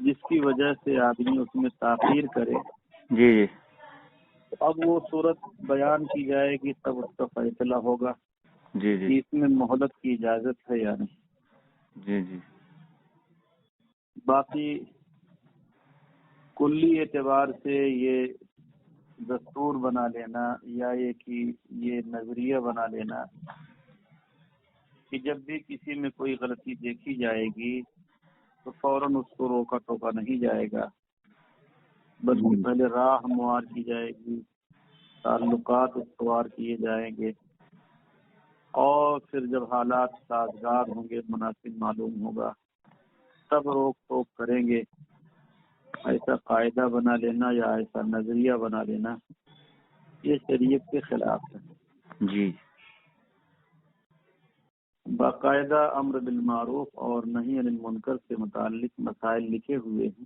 جس کی وجہ سے آدمی اس میں تاخیر کرے، جی جی تو اب وہ صورت بیان کی جائے گی، تب اس کا فیصلہ ہوگا جی کہ جی اس میں مہلت کی اجازت ہے یا نہیں۔ جی جی باقی کلی اعتبار سے یہ دستور بنا لینا یا یہ کہ یہ نظریہ بنا لینا کہ جب بھی کسی میں کوئی غلطی دیکھی جائے گی تو فوراً اس کو روکا ٹوکا نہیں جائے گا، بلکہ پہلے راہ ہموار کی جائے گی، تعلقات استوار کیے جائیں گے، اور پھر جب حالات سازگار ہوں گے، مناسب معلوم ہوگا، تب روک ٹوک کریں گے۔ ایسا قاعدہ بنا لینا یا ایسا نظریہ بنا لینا یہ شریعت کے خلاف ہے۔ جی باقاعدہ امر بالمعروف اور نہی عن المنکر سے متعلق مسائل لکھے ہوئے ہیں،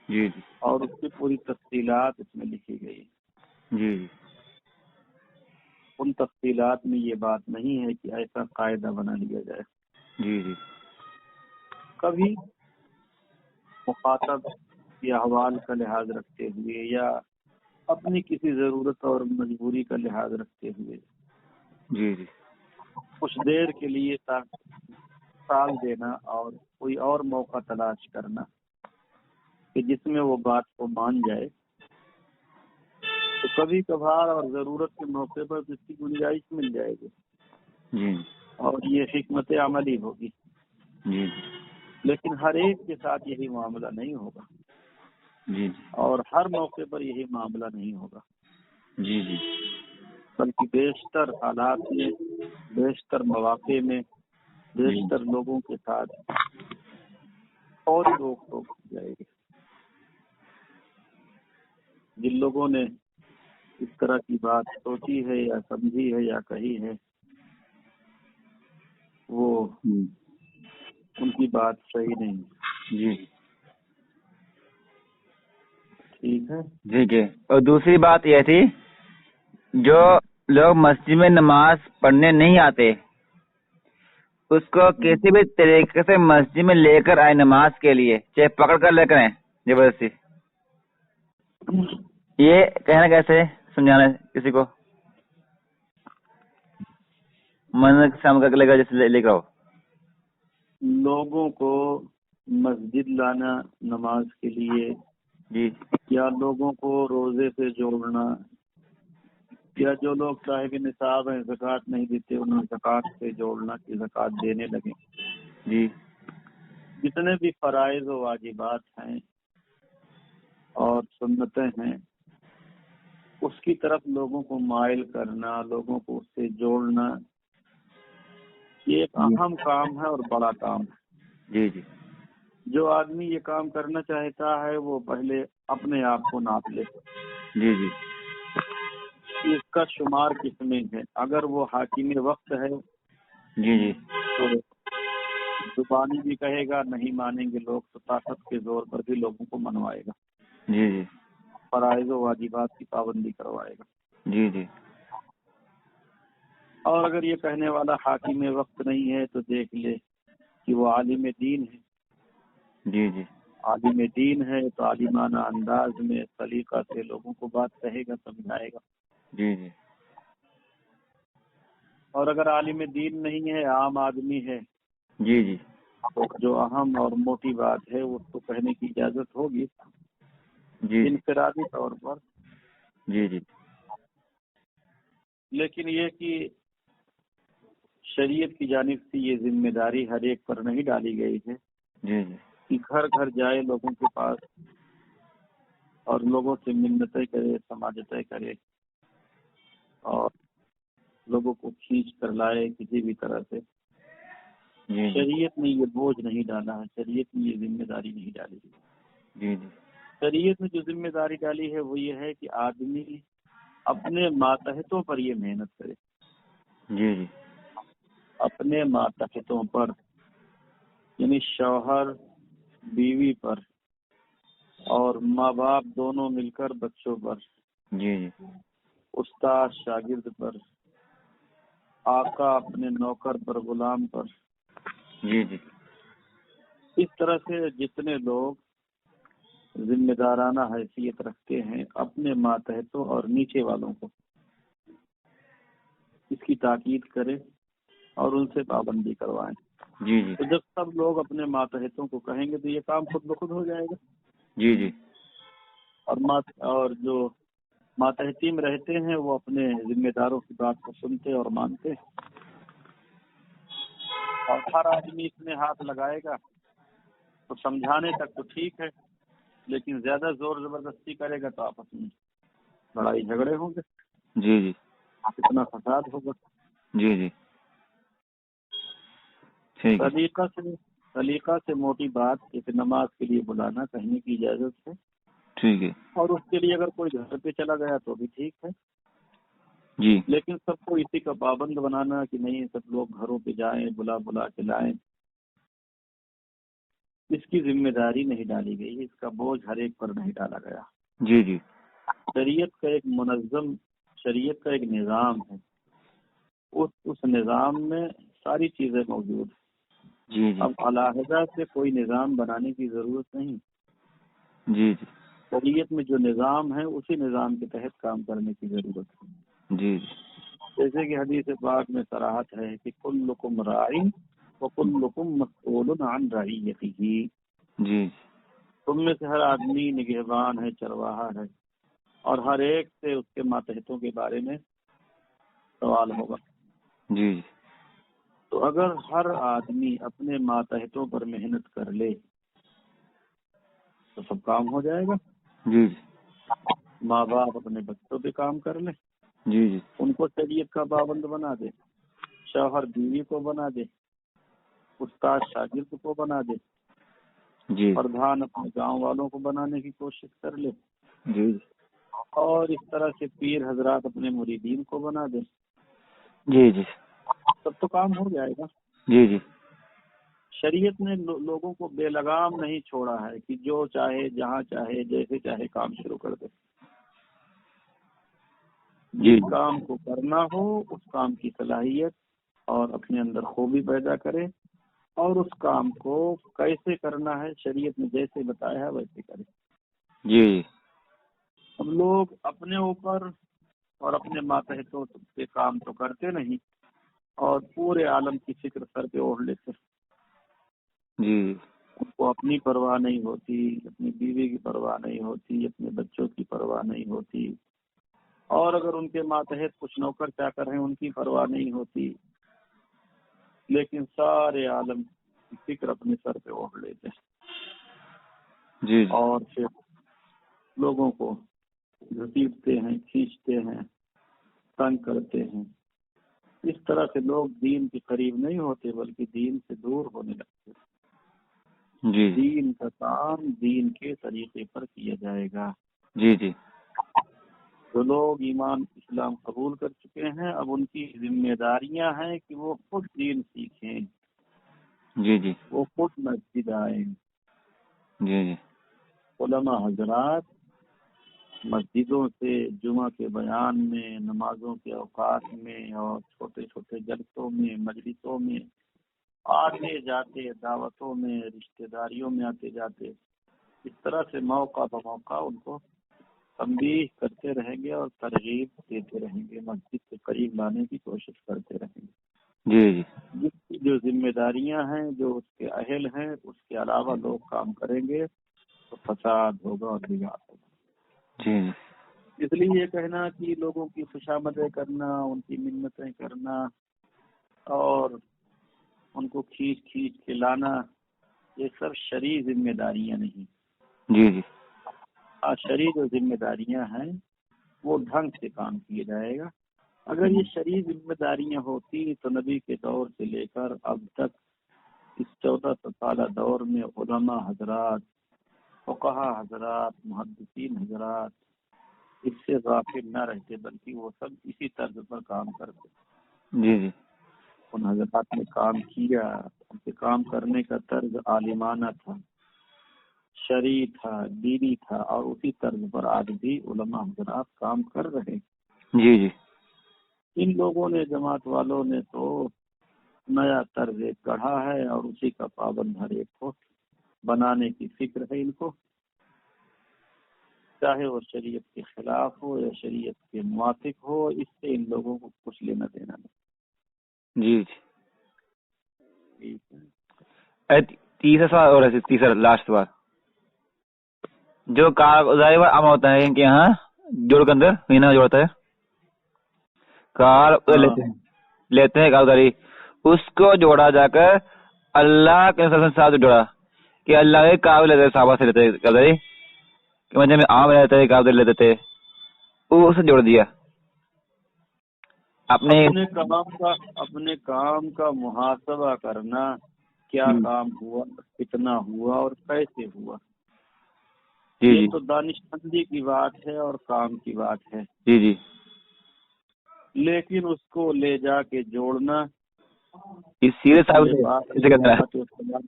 جی جی اور اس کی پوری تفصیلات اس میں لکھی گئی ہیں۔ جی جی ان تفصیلات میں یہ بات نہیں ہے کہ ایسا قاعدہ بنا لیا جائے۔ جی جی کبھی مخاطب کے احوال کا لحاظ رکھتے ہوئے یا اپنی کسی ضرورت اور مجبوری کا لحاظ رکھتے ہوئے جی جی کچھ دیر کے لیے ٹال دینا اور کوئی اور موقع تلاش کرنا کہ جس میں وہ بات کو مان جائے، تو کبھی کبھار اور ضرورت کے موقع پر اس کی گنجائش مل جائے گی، جی اور یہ حکمت عملی ہوگی۔ جی لیکن ہر ایک کے ساتھ یہی معاملہ نہیں ہوگا، جی اور ہر موقع پر یہی معاملہ نہیں ہوگا، جی جی بلکہ بیشتر حالات میں، بیشتر مواقع میں، بیشتر لوگوں کے ساتھ فوری روک ٹوک کی جائے گی۔ جن لوگوں نے اس طرح کی بات سوچی ہے یا سمجھی ہے یا کہی ہے، وہ ان کی بات صحیح نہیں۔ جی ٹھیک ہے، ٹھیک ہے۔ اور دوسری بات یہ تھی، جو لوگ مسجد میں نماز پڑھنے نہیں آتے اس کو کسی بھی طریقے سے مسجد میں لے کر آئے نماز کے لیے، چاہے پکڑ کر لے کر آئے زبردستی، یہ کہنا کیسے سمجھانا کسی کو من شام کر کے لے کر جیسے لے کر آؤ۔ لوگوں کو مسجد لانا نماز کے لیے، جی یا لوگوں کو روزے سے جوڑنا، یا جو لوگ صاحب نصاب ہیں زکوٰۃ نہیں دیتے انہیں زکوٰۃ سے جوڑنا کہ زکوٰۃ دینے لگیں۔ جی جتنے بھی فرائض و واجبات ہیں اور سنتیں ہیں، اس کی طرف لوگوں کو مائل کرنا، لوگوں کو اس سے جوڑنا، یہ ایک اہم کام ہے اور بڑا کام ہے۔ جی جی جو آدمی یہ کام کرنا چاہتا ہے وہ پہلے اپنے آپ کو ناپ لے جی جی کہ اس کا شمار کس میں ہے۔ اگر وہ حاکم وقت ہے جی جی تو زبانی بھی کہے گا، نہیں مانیں گے لوگ تو طاقت کے زور پر بھی لوگوں کو منوائے گا، جی جی فرائض و واجبات کی پابندی کروائے گا۔ جی جی اور اگر یہ کہنے والا حاکم وقت نہیں ہے تو دیکھ لے کہ وہ عالم دین ہے۔ جی جی عالم دین ہے تو عالمانہ انداز میں سلیقہ سے لوگوں کو بات کہے گا، سمجھائے گا۔ جی جی اور اگر عالم دین نہیں ہے، عام آدمی ہے، جی جی تو جو اہم اور موٹی بات ہے اس کو کہنے کی اجازت ہوگی جی انفرادی طور پر۔ جی جی لیکن یہ کہ شریعت کی جانب سے یہ ذمہ داری ہر ایک پر نہیں ڈالی گئی ہے جی جی کہ گھر گھر جائے لوگوں کے پاس اور لوگوں سے منتیں کرے، سماجتیں کرے، اور لوگوں کو کھینچ کر لائے کسی بھی طرح سے۔ جی شریعت نے یہ بوجھ نہیں ڈالا ہے، شریعت نے یہ ذمہ داری نہیں ڈالی ہے۔ جی جی شریعت نے جو ذمہ داری ڈالی ہے وہ یہ ہے کہ آدمی اپنے ماتحتوں پر یہ محنت کرے، جی جی اپنے ماتحتوں پر، یعنی شوہر بیوی پر اور ماں باپ دونوں مل کر بچوں پر، جی جی استاد شاگرد پر، آقا اپنے نوکر پر، غلام پر، جی جی اس طرح سے جتنے لوگ ذمہ دارانہ حیثیت رکھتے ہیں اپنے ماتحتوں اور نیچے والوں کو اس کی تاکید کرے اور ان سے پابندی کروائیں. جی جی تو جب سب لوگ اپنے ماتحتوں کو کہیں گے تو یہ کام خود بخود ہو جائے گا. جی جی اور جو ماتحتی میں رہتے ہیں وہ اپنے ذمہ داروں کی بات کو سنتے اور مانتے ہیں. اور ہر آدمی اس میں ہاتھ لگائے گا تو سمجھانے تک تو ٹھیک ہے، لیکن زیادہ زور زبردستی کرے گا تو آپس میں لڑائی جھگڑے ہوں گے. جی جی کتنا فساد ہوگا. جی جی ٹھیک ہے. سلیقہ سے موٹی بات ایک نماز کے لیے بلانا کہنے کی اجازت ہے. ٹھیک ہے. اور اس کے لیے اگر کوئی گھر پہ چلا گیا تو بھی ٹھیک ہے. جی لیکن سب کو اسی کا پابند بنانا کہ نہیں سب لوگ گھروں پہ جائیں بلا کے لائیں، اس کی ذمہ داری نہیں ڈالی گئی، اس کا بوجھ ہر ایک پر نہیں ڈالا گیا. جی جی شریعت کا ایک منظم، شریعت کا ایک نظام ہے، اس نظام میں ساری چیزیں موجود ہیں. جی جی اب علیحدہ سے کوئی نظام بنانے کی ضرورت نہیں. جی جی شریعت میں جو نظام ہے اسی نظام کے تحت کام کرنے کی ضرورت ہے. جی جیسے کہ حدیث پاک میں صراحت ہے کہ کلکم راعٍ وکلکم مسئول عن رعیتہ. جی تم میں سے ہر آدمی نگہبان ہے، چرواہا ہے، اور ہر ایک سے اس کے ماتحتوں کے بارے میں سوال ہوگا. جی تو اگر ہر آدمی اپنے ماتحتوں پر محنت کر لے تو سب کام ہو جائے گا. جی ماں باپ اپنے بچوں پہ کام کر لیں، جی جی ان کو شریعت کا پابند بنا دے، شوہر بیوی کو بنا دے، استاد شاگرد کو بنا دے، جی پردھان اپنے گاؤں والوں کو بنانے کی کوشش کر لے، جی اور اس طرح سے پیر حضرات اپنے مریدین کو بنا دے، جی جی تب تو کام ہو جائے گا. جی جی شریعت نے لوگوں کو بے لگام نہیں چھوڑا ہے کہ جو چاہے جہاں چاہے جیسے چاہے کام شروع کر دے. جس کام کو کرنا ہو اس کام کی صلاحیت اور اپنے اندر خوبی پیدا کرے، اور اس کام کو کیسے کرنا ہے شریعت نے جیسے بتایا ہے ویسے کرے. جی اب لوگ اپنے اوپر اور اپنے ماتحتوں پہ کام تو کرتے نہیں اور پورے عالم کی فکر سر پہ اوڑھ لیتے. جی ان کو اپنی پرواہ نہیں ہوتی، اپنی بیوی کی پرواہ نہیں ہوتی، اپنے بچوں کی پرواہ نہیں ہوتی، اور اگر ان کے ماتحت کچھ نوکر چاکر ہیں ان کی پرواہ نہیں ہوتی، لیکن سارے عالم کی فکر اپنے سر پہ اوڑھ لیتے ہیں. جی اور پھر لوگوں کو گھسیٹتے ہیں، کھینچتے ہیں، تنگ کرتے ہیں. اس طرح سے لوگ دین کے قریب نہیں ہوتے بلکہ دین سے دور ہونے لگتے. جی دین کا کام دین کے طریقے پر کیا جائے گا. جی جی جو لوگ ایمان اسلام قبول کر چکے ہیں اب ان کی ذمہ داریاں ہیں کہ وہ خود دین سیکھیں، جی جی وہ خود مسجد آئیں. جی جی علماء حضرات مسجدوں سے جمعہ کے بیان میں، نمازوں کے اوقات میں اور چھوٹے چھوٹے جلسوں میں، مجلسوں میں آتے جاتے، دعوتوں میں، رشتہ داریوں میں آتے جاتے، اس طرح سے موقع بموقع ان کو تنبیہ کرتے رہیں گے اور ترغیب دیتے رہیں گے، مسجد کے قریب لانے کی کوشش کرتے رہیں گے. جی جی جس کی جو ذمہ داریاں ہیں، جو اس کے اہل ہیں، اس کے علاوہ لوگ کام کریں گے تو فساد ہوگا اور بگاڑ ہوگا. جی اس لیے یہ کہنا کہ لوگوں کی خوشامدیں کرنا، ان کی منتیں کرنا اور ان کو کھینچ کے لانا، یہ سب شرعی ذمہ داریاں نہیں. جی جی شرعی جو ذمہ داریاں ہیں وہ ڈھنگ سے کام کیا جائے گا. اگر یہ شرعی ذمہ داریاں ہوتی تو نبی کے دور سے لے کر اب تک اس 1400 سالہ دور میں علماء حضرات، فقہا حضرات، محدثین حضرات اس سے غافل نہ رہتے بلکہ وہ سب اسی طرز پر کام کرتے. جی جی ان حضرات نے کام کیا، ان کے کام کرنے کا طرز عالمانہ تھا، شرعی تھا، دینی تھا، اور اسی طرز پر آج بھی علماء حضرات کام کر رہے. جی جی ان لوگوں نے، جماعت والوں نے تو نیا طرز گڑھا ہے اور اسی کا پابند ہر ایک کو بنانے کی فکر ہے ان کو، چاہے وہ شریعت کے خلاف ہو یا شریعت کے موافق ہو، اس سے ان لوگوں کو کچھ لینا دینا نہیں۔ جی جی۔ ٹھیک ہے، تیسرا سوال اور ہے، تیسرا لاسٹ سوال، جو کارگزاری عام ہوتا ہے ان کے یہاں جوڑ کے اندر مہینہ جوڑتا ہے کار لیتے ہیں کارگزاری، اس کو جوڑا جا کر اللہ کے ساتھ جوڑا کہ اللہ کے کار لیتے صحابہ سے لیتے کارگزاری کہ مجھے میں عام رہتا ہے کارگزاری لیتے تھے، وہ اسے جوڑ دیا اپنے کام کا محاسبہ کرنا، کیا کام ہوا، کتنا ہوا اور کیسے ہوا، یہ تو دانشمندی کی بات ہے اور کام کی بات ہے۔ جی جی۔ لیکن اس کو لے جا کے جوڑنا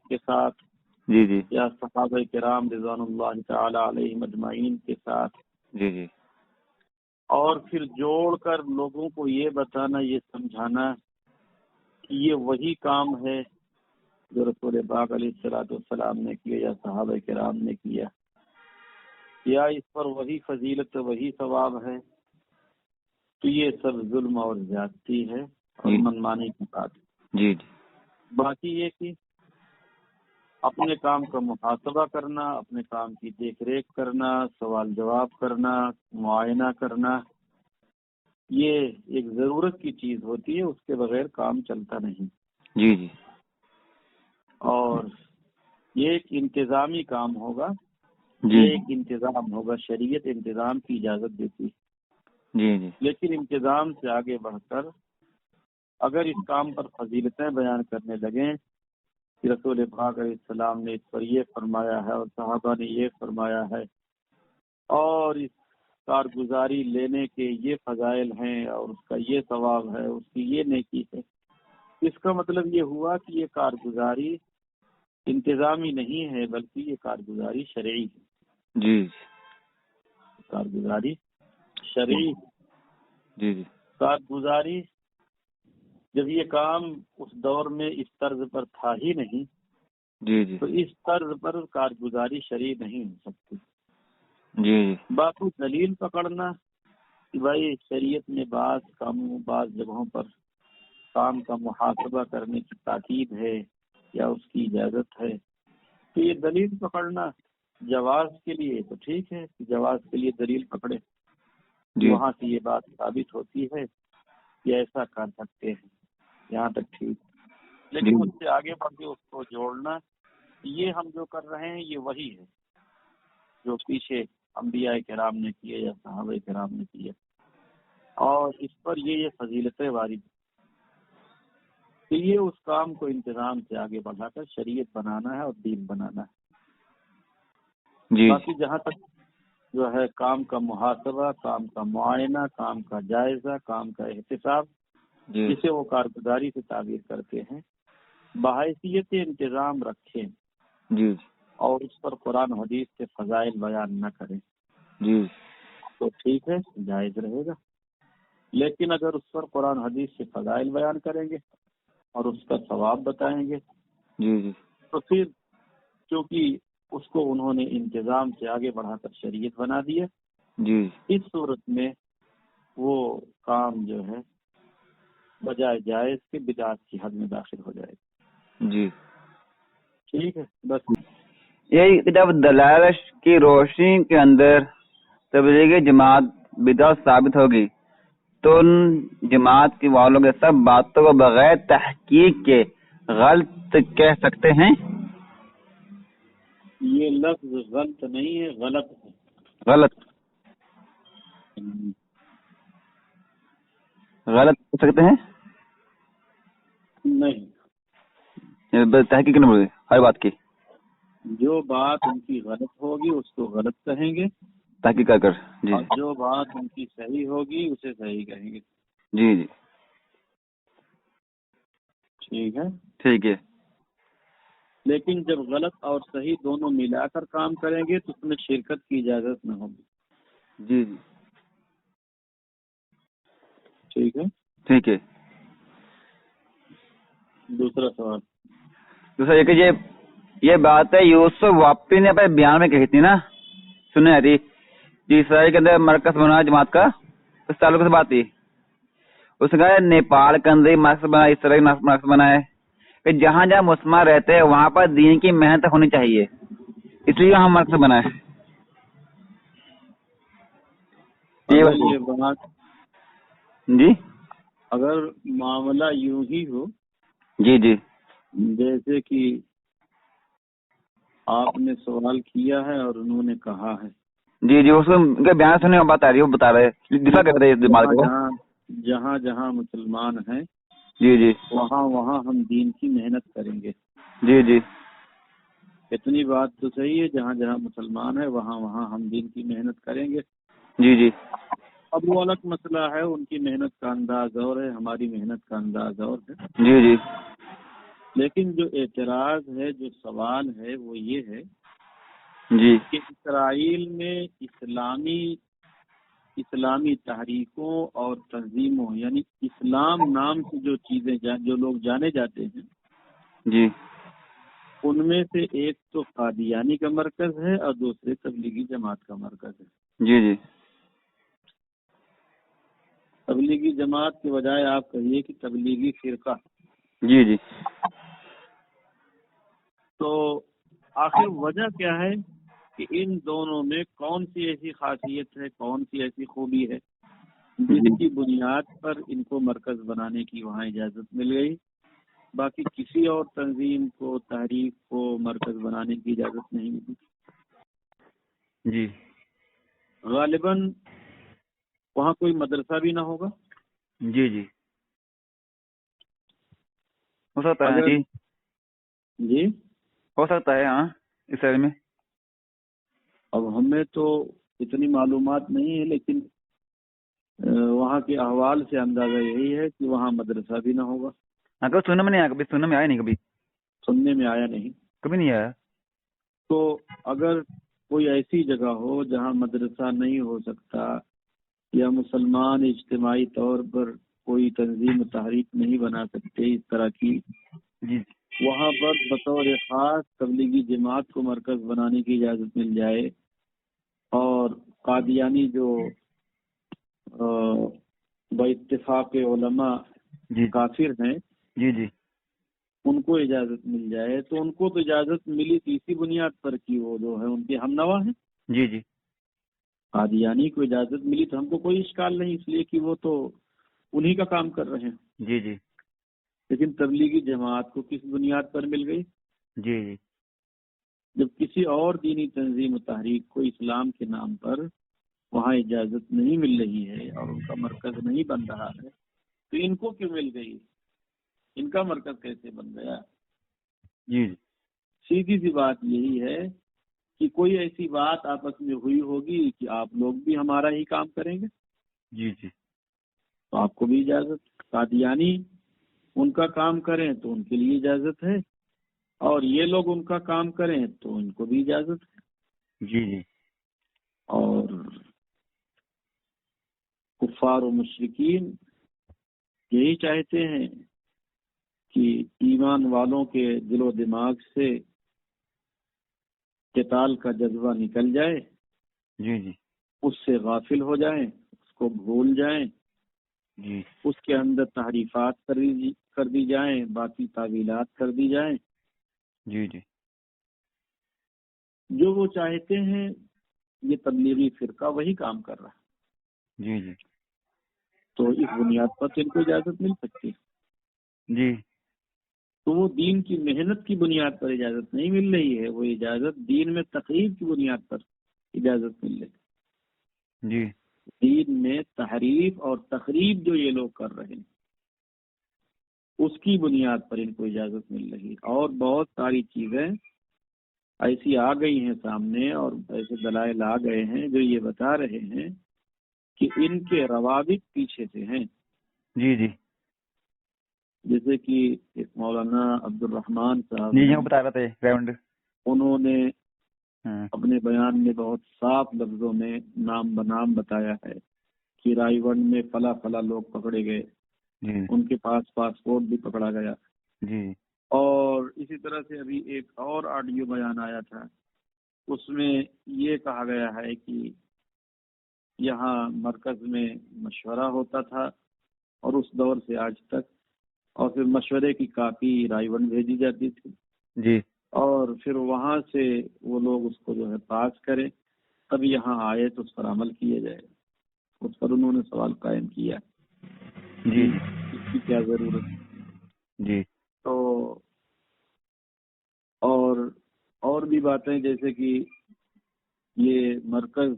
کے ساتھ جی جی یا صحابہ کرام رضوان اللہ تعالی علیہم اجمعین کے ساتھ، جی جی، اور پھر جوڑ کر لوگوں کو یہ بتانا، یہ سمجھانا کہ یہ وہی کام ہے جو رسول پاک علیہ الصلوۃ والسلام نے کیا یا صحابہ کرام نے کیا، یا اس پر وہی فضیلت وہی ثواب ہے، تو یہ سب ظلم اور زیادتی ہے اور منمانی کی بات ہے۔ جی جی۔ باقی یہ کہ اپنے کام کا محاسبہ کرنا، اپنے کام کی دیکھ ریکھ کرنا، سوال جواب کرنا، معائنہ کرنا، یہ ایک ضرورت کی چیز ہوتی ہے، اس کے بغیر کام چلتا نہیں۔ جی جی۔ اور یہ ایک انتظامی کام ہوگا، جی، یہ ایک انتظام ہوگا، شریعت انتظام کی اجازت دیتی ہے۔ جی جی، لیکن انتظام سے آگے بڑھ کر اگر اس کام پر فضیلتیں بیان کرنے لگیں کہ رسول پاک علیہ السلام نے اس پر یہ فرمایا ہے اور صحابہ نے یہ فرمایا ہے اور اس کارگزاری لینے کے یہ فضائل ہیں اور اس کا یہ ثواب ہے، اس کی یہ نیکی ہے، اس کا مطلب یہ ہوا کہ یہ کارگزاری انتظامی نہیں ہے بلکہ یہ کارگزاری شرعی ہے۔ جی کارگزاری شرعی، جی جی، کارگزاری جب یہ کام اس دور میں اس طرز پر تھا ہی نہیں، جی جی، تو اس طرز پر کارگزاری شرعی نہیں ہو سکتی۔ جی باقی دلیل پکڑنا کہ بھائی شریعت میں بعض کاموں، بعض جگہوں پر کام کا محاسبہ کرنے کی تاکید ہے یا اس کی اجازت ہے، تو یہ دلیل پکڑنا جواز کے لیے تو ٹھیک ہے، جواز کے لیے دلیل پکڑے، وہاں سے یہ بات ثابت ہوتی ہے کہ ایسا کر سکتے ہیں، یہاں تک ٹھیک، لیکن اس سے آگے بڑھ کے اس کو جوڑنا، یہ ہم جو کر رہے ہیں یہ وہی ہے جو پیچھے انبیاء کرام نے کیے یا صحابہ کرام نے کیے، اور اس پر یہ فضیلتیں وارد، کہ یہ اس کام کو انتظام سے آگے بڑھا کر شریعت بنانا ہے اور دین بنانا ہے۔ باقی جہاں تک جو ہے کام کا محاسبہ، کام کا معائنہ، کام کا جائزہ، کام کا احتساب، جسے وہ کارگزاری سے تعبیر کرتے ہیں، بحیثیت انتظام رکھیں جی، اور اس پر قرآن حدیث کے فضائل بیان نہ کریں جی، تو ٹھیک ہے، جائز رہے گا۔ لیکن اگر اس پر قرآن حدیث سے فضائل بیان کریں گے اور اس کا ثواب بتائیں گے، جی جی، تو پھر چونکہ اس کو انہوں نے انتظام سے آگے بڑھا کر شریعت بنا دیا، جی، اس صورت میں وہ کام جو ہے بجائے جائز کے بدعت کی حد میں داخل ہو جائے گا۔ جی، ٹھیک ہے، بس یہی جب دلائل کی روشنی کے اندر تبلیغی جماعت بدعت ثابت ہوگی تو ان جماعت کے والوں کے سب باتوں کو بغیر تحقیق کے غلط کہہ سکتے ہیں؟ یہ لفظ غلط نہیں ہے، غلط ہے۔ غلط کہہ سکتے ہیں؟ نہیں، تحقیق نہیں ہوگی ہر بات کی، جو بات ان کی غلط ہوگی اس کو غلط کہیں گے، تحقیق کر کر، جی، اور جو بات ان کی صحیح ہوگی اسے صحیح کہیں گے۔ جی جی، ٹھیک ہے، ٹھیک ہے، لیکن جب غلط اور صحیح دونوں ملا کر کام کریں گے تو اس میں شرکت کی اجازت نہ ہوگی۔ جی جی، ٹھیک ہے، ٹھیک ہے۔ دوسرا سوال، دوسرا یہ کہ یہ یہ بات ہے یوسف واپی نے اپنے بیان میں کہی تھی نا، سننے آئی تھی کہ اسرائیل کے اندر مرکز بنا جماعت کا، اس تعلق سے بات تھی. اس نے کہا نیپال کے اندر مرکز بنا، اسرائیل مرکز بنا ہے کہ جہاں جہاں مسلمان رہتے ہیں وہاں پر دین کی محنت ہونی چاہیے، اس لیے وہاں مرکز بنا ہے. یہ بات جی اگر معاملہ یوں ہی ہو جی جی جیسے کہ آپ نے سوال کیا ہے اور انہوں نے کہا ہے، جی جی، اس کو ان کے بیان سننے میں بات آ رہی ہے، وہ بتا رہے دفاع کر رہے اس بات کو. جہاں جہاں مسلمان ہیں جی جی وہاں ہم دین کی محنت کریں گے. جی جی اتنی بات تو صحیح ہے، جہاں جہاں مسلمان ہیں وہاں ہم دین کی محنت کریں گے. جی جی اب وہ الگ مسئلہ ہے، ان کی محنت کا انداز اور ہے، ہماری محنت کا انداز اور ہے. جی جی لیکن جو اعتراض ہے، جو سوال ہے وہ یہ ہے جی کہ اسرائیل میں اسلامی تحریکوں اور تنظیموں یعنی اسلام نام سے جو چیزیں جو لوگ جانے جاتے ہیں جی ان میں سے ایک تو قادیانی کا مرکز ہے اور دوسرے تبلیغی جماعت کا مرکز ہے. جی جی تبلیغی جماعت کے بجائے آپ کہیے کہ تبلیغی فرقہ. جی جی تو آخر وجہ کیا ہے کہ ان دونوں میں کون سی ایسی خاصیت ہے، کون سی ایسی خوبی ہے جس کی بنیاد پر ان کو مرکز بنانے کی وہاں اجازت مل گئی، باقی کسی اور تنظیم کو، تحریک کو مرکز بنانے کی اجازت نہیں ملی. جی غالباً وہاں کوئی مدرسہ بھی نہ ہوگا. جی جی ہو سکتا ہے. جی ہو سکتا ہے، ہاں اس شہر میں. اب ہمیں تو اتنی معلومات نہیں ہے، لیکن وہاں کے احوال سے اندازہ یہی ہے کہ وہاں مدرسہ بھی نہ ہوگا. ہاں کبھی سننے میں نہیں آیا، کبھی سننے میں آیا نہیں، کبھی سننے میں آیا نہیں. کبھی نہیں آیا. تو اگر کوئی ایسی جگہ ہو جہاں مدرسہ نہیں ہو سکتا یا مسلمان اجتماعی طور پر کوئی تنظیم تحریک نہیں بنا سکتے اس طرح کی، جی وہاں پر بطور خاص تبلیغی جماعت کو مرکز بنانے کی اجازت مل جائے اور قادیانی جو باتفاق علماء جی کافر ہیں جی جی ان کو اجازت مل جائے تو ان کو تو اجازت ملی تھی اسی بنیاد پر کہ وہ جو ہے ان کے ہم نوا ہیں. جی جی قادیانی کو اجازت ملی تو ہم کو کوئی اشکال نہیں، اس لیے کہ وہ تو انہی کا کام کر رہے ہیں. جی جی لیکن تبلیغی جماعت کو کس بنیاد پر مل گئی؟ جی جی جب کسی اور دینی تنظیم و تحریک کو اسلام کے نام پر وہاں اجازت نہیں مل رہی ہے اور ان کا مرکز نہیں بن رہا ہے تو ان کو کیوں مل گئی؟ ان کا مرکز کیسے بن گیا؟ جی سیدھی سی بات یہی ہے کہ کوئی ایسی بات آپس میں ہوئی ہوگی کہ آپ لوگ بھی ہمارا ہی کام کریں گے جی جی تو آپ کو بھی اجازت. قادیانی ان کا کام کریں تو ان کے لیے اجازت ہے اور یہ لوگ ان کا کام کریں تو ان کو بھی اجازت ہے. جی جی اور کفار و مشرکین یہی چاہتے ہیں کہ ایمان والوں کے دل و دماغ سے قتال کا جذبہ نکل جائے، جی جی اس سے غافل ہو جائیں، اس کو بھول جائیں، جی اس کے اندر تحریفات کر دی جائیں، باقی تعویلات کر دی جائیں. جی جی جو وہ چاہتے ہیں یہ تبلیغی فرقہ وہی کام کر رہا ہے. جی جی تو اس بنیاد پر ان کو اجازت مل سکتی ہے. جی تو وہ دین کی محنت کی بنیاد پر اجازت نہیں مل رہی ہے، وہ اجازت دین میں تقریب کی بنیاد پر اجازت مل رہی ہے. جی دین میں تحریف اور تخریب جو یہ لوگ کر رہے ہیں اس کی بنیاد پر ان کو اجازت مل رہی ہے. اور بہت ساری چیزیں ایسی آ گئی ہیں سامنے اور ایسے دلائل آ گئے ہیں جو یہ بتا رہے ہیں کہ ان کے روابط پیچھے سے ہیں. جی جی جیسے کہ ایک مولانا عبد الرحمان صاحب جی بتا رہے تھے ریونڈ، انہوں نے اپنے بیان میں بہت صاف لفظوں میں نام بنام بتایا ہے کہ رائے ون میں فلاں فلاں لوگ پکڑے گئے، جی ان کے پاس پاسپورٹ بھی پکڑا گیا. جی اور اسی طرح سے ابھی ایک اور آڈیو بیان آیا تھا، اس میں یہ کہا گیا ہے کہ یہاں مرکز میں مشورہ ہوتا تھا اور اس دور سے آج تک، اور پھر مشورے کی کاپی رائے ون بھیجی جاتی تھی جی اور پھر وہاں سے وہ لوگ اس کو جو ہے پاس کریں، تب یہاں آئے تو اس پر عمل کیا جائے. اس پر انہوں نے سوال قائم کیا جی اس کی کیا ضرورت. جی تو اور بھی باتیں، جیسے کہ یہ مرکز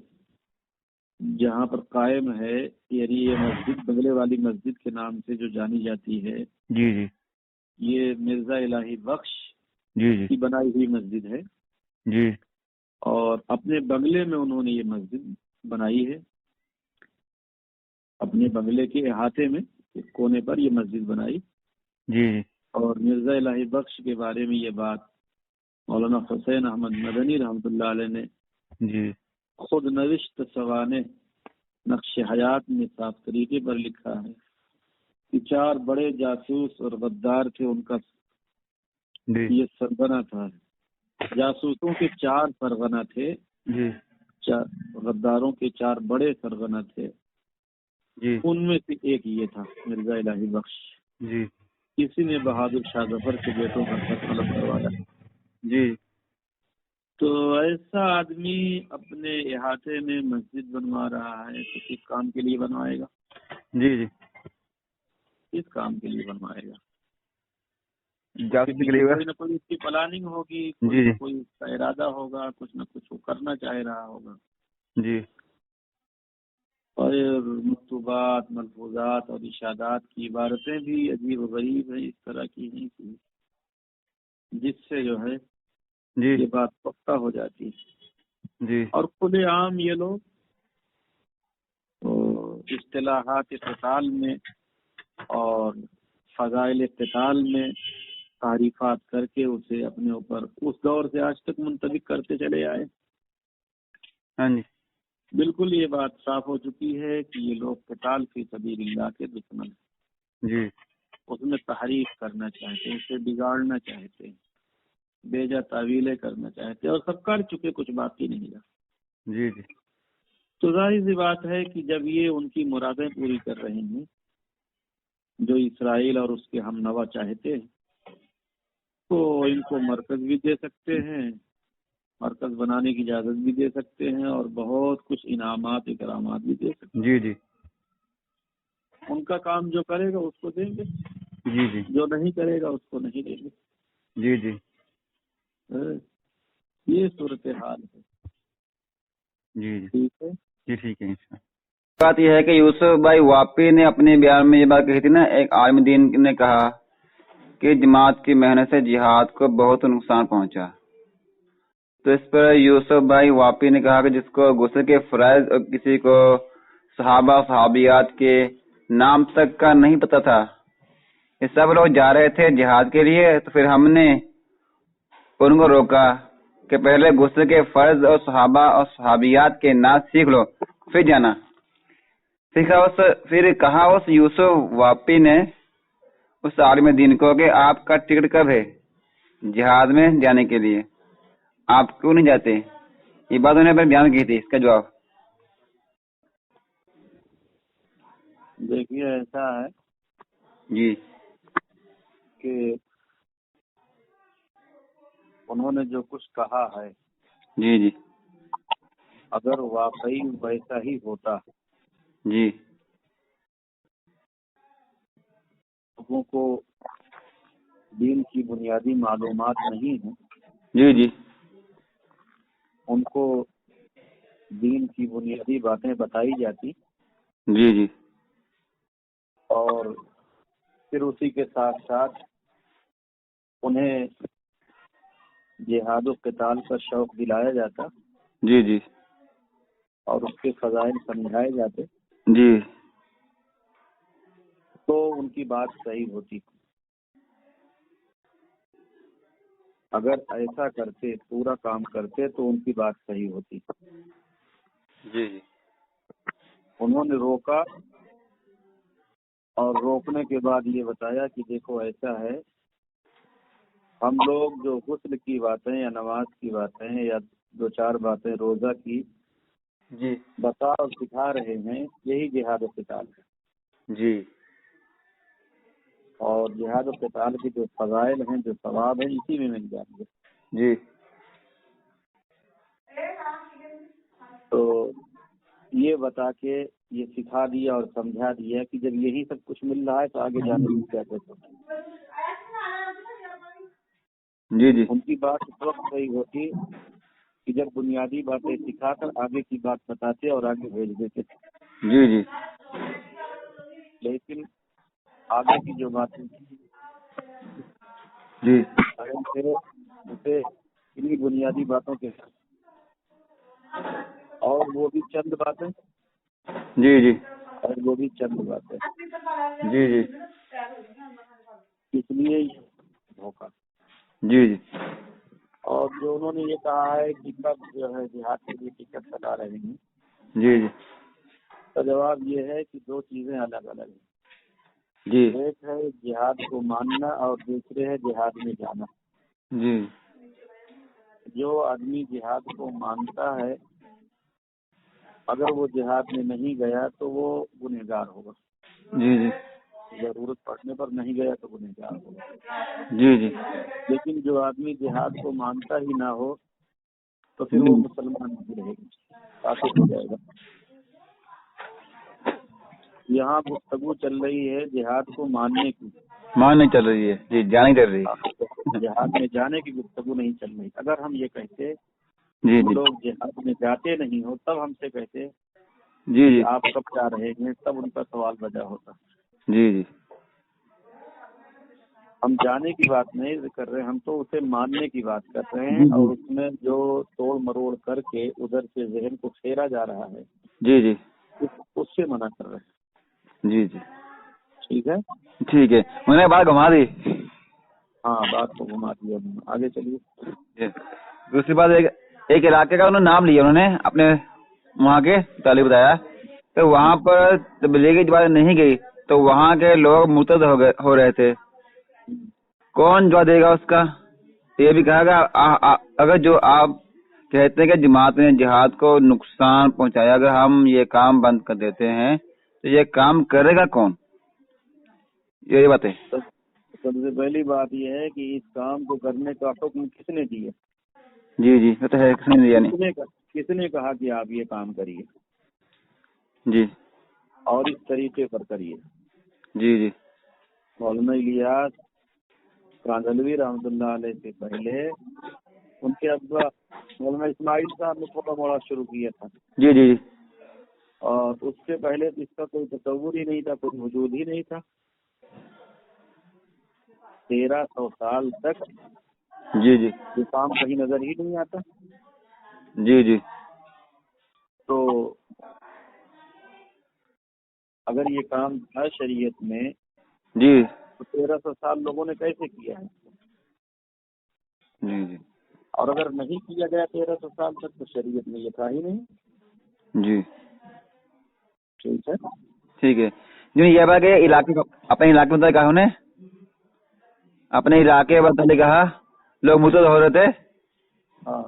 جہاں پر قائم ہے، یعنی یہ مسجد بنگلے والی مسجد کے نام سے جو جانی جاتی ہے، جی جی یہ مرزا الہی بخش جی جی کی بنائی ہوئی مسجد ہے جی اور اپنے بنگلے میں انہوں نے یہ مسجد بنائی ہے. اپنے بنگلے کے احاطے میں ایک کونے پر یہ مسجد بنائی. جی جی اور مرزا الہی بخش کے بارے میں یہ بات مولانا حسین احمد مدنی رحمۃ اللہ علیہ نے جی خود نوشت سوانح نقش حیات میں صاف طریقے پر لکھا ہے کہ 4 بڑے جاسوس اور غدار تھے، ان کا جی یہ سرغنہ تھا. جاسوسوں کے 4 سرغنہ تھے، جی غداروں کے 4 بڑے سرغنہ تھے. جی ان میں سے ایک یہ تھا مرزا الہی بخش. جی کسی نے بہادر شاہ ظفر کے بیٹوں کا سر قلم کروایا. جی تو ایسا آدمی اپنے احاطے میں مسجد بنوا رہا ہے تو کس کام کے لیے بنوائے گا؟ جی جی کس کام کے لیے بنوائے گا؟ جاسوسی کے لیے کوئی نہ کوئی اس کی پلاننگ ہوگی، کوئی جی نہ جی کوئی اس کا ارادہ ہوگا، کچھ نہ کچھ وہ کرنا چاہ رہا ہوگا. جی اور مکتوبات، ملفوظات اور ارشادات کی عبارتیں بھی عجیب و غریب ہیں، اس طرح کی ہیں کہ جس سے جو ہے جی یہ بات پختہ ہو جاتی ہے. جی اور کھلے عام یہ لوگ اصطلاحات قتال میں اور فضائل قتال میں تعریفات کر کے اسے اپنے اوپر اس دور سے آج تک منطبق کرتے چلے آئے. ہاں جی بالکل یہ بات صاف ہو چکی ہے کہ یہ لوگ قتال فی سبیل اللہ کے دشمن ہیں. جی اس میں تحریف کرنا چاہتے ہیں، اسے بگاڑنا چاہتے ہیں، بیجا تعویلیں کرنا چاہتے ہیں، اور سب کر چکے، کچھ باقی نہیں رہا. جی جی تو ظاہر سی بات ہے کہ جب یہ ان کی مرادیں پوری کر رہے ہیں جو اسرائیل اور اس کے ہم نوا چاہتے ہیں، تو ان کو مرکز بھی دے سکتے ہیں، مرکز بنانے کی اجازت بھی دے سکتے ہیں، اور بہت کچھ انعامات اکرامات بھی دے سکتے ہیں. جی جی ان کا کام جو کرے گا اس کو دیں گے، جی جی جو نہیں کرے گا اس کو نہیں دیں گے. جی جی یہ صورتحال ہے. جی جی ٹھیک ہے. جی ٹھیک ہے. بات یہ ہے کہ یوسف بھائی واپی نے اپنے بیان میں یہ بات کہی تھی نا، ایک عالم دین نے کہا کہ جماعت کی محنت سے جہاد کو بہت نقصان پہنچا. تو اس پر یوسف بھائی واپی نے کہا کہ جس کو غسل کے فرائض اور کسی کو صحابہ صحابیات کے نام تک کا نہیں پتا تھا، یہ سب لوگ جا رہے تھے جہاد کے لیے، تو پھر ہم نے ان کو روکا کہ پہلے غسل کے فرض اور صحابہ اور صحابیات کے نام سیکھ لو پھر جانا. پھر کہا اس یوسف واپی نے اس عالم دین کو کہ آپ کا ٹکٹ کب ہے جہاد میں جانے کے لیے، آپ کیوں نہیں جاتے؟ یہ بات انہوں نے بیان کی تھی. اس کا جواب دیکھیے ایسا ہے جی کہ انہوں نے جو کچھ کہا ہے جی جی اگر واقعی ویسا ہی ہوتا، جی لوگوں کو دین کی بنیادی معلومات نہیں ہیں، جی جی ان کو دین کی بنیادی باتیں بتائی جاتی جی جی اور پھر اسی کے ساتھ ساتھ انہیں جہاد و قتال کا شوق دلایا جاتا جی جی اور اس کے فضائل سمجھائے جاتے جی تو ان کی بات صحیح ہوتی. اگر ایسا کرتے، پورا کام کرتے، تو ان کی بات صحیح ہوتی. جی جی انہوں نے روکا اور روکنے کے بعد یہ بتایا کہ دیکھو ایسا ہے ہم لوگ جو غسل کی باتیں یا نماز کی باتیں یا 2-4 باتیں روزہ کی جی بتا اور سکھا رہے ہیں، یہی جہاد و قتال ہے. جی اور جہاد و قتال کے جو فضائل ہیں، جو ثواب ہیں، اسی میں مل جائیں گے. جی تو یہ بتا کے یہ سکھا دیا اور سمجھا دیا کہ جب یہی سب کچھ مل رہا ہے تو آگے جانے کی کیا ضرورت ہے. جی جی ان کی بات اس وقت صحیح ہوتی کہ جب بنیادی باتیں سکھا کر آگے کی بات بتاتے اور آگے بھیج دیتے، جی جی لیکن آگے کی جو باتیں جی اسے انہیں بنیادی باتوں کے اور وہ بھی چند باتیں جی جی جی جی اس لیے یہ دھوکہ. جی جی اور جو انہوں نے یہ کہا ہے کہ کب جو ہے جہاد کے لیے ٹکٹ کٹا رہے ہیں، جی جی تو جواب یہ ہے کہ 2 چیزیں الگ الگ ہیں. جی ایک ہے جہاد کو ماننا اور دوسرے ہے جہاد میں جانا. جی جو آدمی جہاد کو مانتا ہے اگر وہ جہاد میں نہیں گیا تو وہ گنہگار ہوگا. جی جی ضرورت پڑنے پر نہیں گیا تو گنہگار ہوگا. جی جی لیکن جو آدمی جہاد کو مانتا ہی نہ ہو تو پھر وہ مسلمان نہیں رہے گا، کافر ہو جائے گا. یہاں گفتگو چل رہی ہے جہاد کو ماننے کی، مان نہیں چل رہی ہے. جی جانی چل رہی ہے. جہاد میں جانے کی گفتگو نہیں چل رہی. اگر ہم یہ کہتے جی ہم جی لوگ جہاد میں جاتے نہیں ہو تب ہم سے کہتے جی جی آپ کب جا رہے ہیں، تب ان کا سوال وجہ ہوتا. جی جی ہم جانے کی بات نہیں کر رہے، ہم تو اسے ماننے کی بات کر رہے ہیں. اور اس میں جو توڑ مروڑ کر کے ادھر سے ذہن کو پھیرا جا رہا ہے جی جی اس سے منع کر رہے ہیں. جی جی ٹھیک ہے، ٹھیک ہے. انہوں نے بات گھما دی. ہاں بات کو گھما دیا. آگے چلیے. دوسری بات ایک علاقے کا انہوں نے نام لیا، انہوں نے اپنے وہاں کے طالب بتایا تو وہاں پر تبلیغی جماعت نہیں گئی تو وہاں کے لوگ مرتد ہو رہے تھے. کون جواب دے گا اس کا؟ یہ بھی کہا گا اگر جو آپ کہتے ہیں کہ جماعت نے جہاد کو نقصان پہنچایا، اگر ہم یہ کام بند کر دیتے ہیں تو یہ کام کرے گا کون؟ یہی بات ہے. سب سے پہلی بات یہ ہے کہ اس کام کو کرنے کا حکم کس نے دیا؟ جی جی وہ تو ہے. کس نے دیا؟ نہیں. کس نے کہا کہ آپ یہ کام کریے جی اور اس طریقے پر کریے؟ جی جی مولانا الیاس کاندھلوی رحمۃ اللہ علیہ سے پہلے ان کے ابا مولانا اسماعیل صاحب نے تھوڑا موڑا شروع کیا تھا. جی جی اور اس سے پہلے اس کا کوئی تصور ہی نہیں تھا، کوئی وجود ہی نہیں تھا. 1300 سال تک جی جی یہ کام کہیں نظر ہی نہیں آتا. جی جی تو اگر یہ کام تھا شریعت میں جی تو 1300 سال لوگوں نے کیسے کیا ہے؟ جی جی اور اگر نہیں کیا گیا 1300 سال تک تو شریعت میں یہ تھا ہی نہیں. جی ٹھیک ہے. ٹھیک ہے. جو یہ بات کہ علاقے اپنے علاقے میں کہا انہیں اپنے علاقے میں کہا لوگ مرتد ہو رہے تھے. ہاں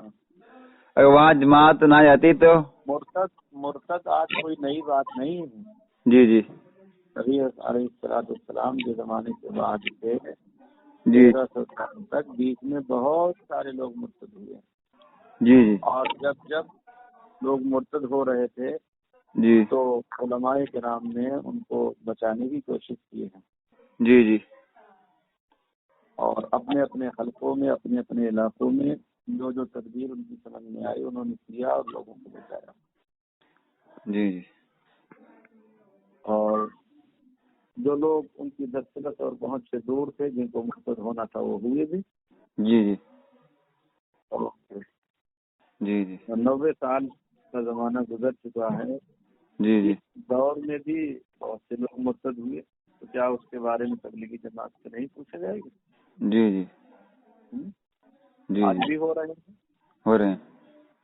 اگر وہاں جماعت نہ جاتی تو مرتد آج کوئی نئی بات نہیں ہے. جی جی نبی علیہ السلام کے زمانے کے بعد سے جی 1300 سال تک بیچ میں بہت سارے لوگ مرتد ہوئے. جی جی اور جب لوگ مرتد ہو رہے تھے جی تو علماء کرام نے ان کو بچانے کی کوشش کی ہے. جی جی اور اپنے اپنے حلقوں میں اپنے اپنے علاقوں میں جو تدبیر ان کی سمجھ میں آئی انہوں نے کیا اور لوگوں کو بچایا. جی جی اور جو لوگ ان کی دسترس اور پہنچ سے دور تھے جن کو مرتد ہونا تھا وہ ہوئے بھی. جی جی اور جی جی 90 سال کا زمانہ گزر چکا ہے. جی جی اس دور میں بھی بہت سے لوگ مرتد ہوئے تو کیا اس کے بارے میں تبلیغی جماعت سے نہیں پوچھا جائے گا؟ جی جی جی آج بھی ہو رہے ہیں. ہو رہے ہیں.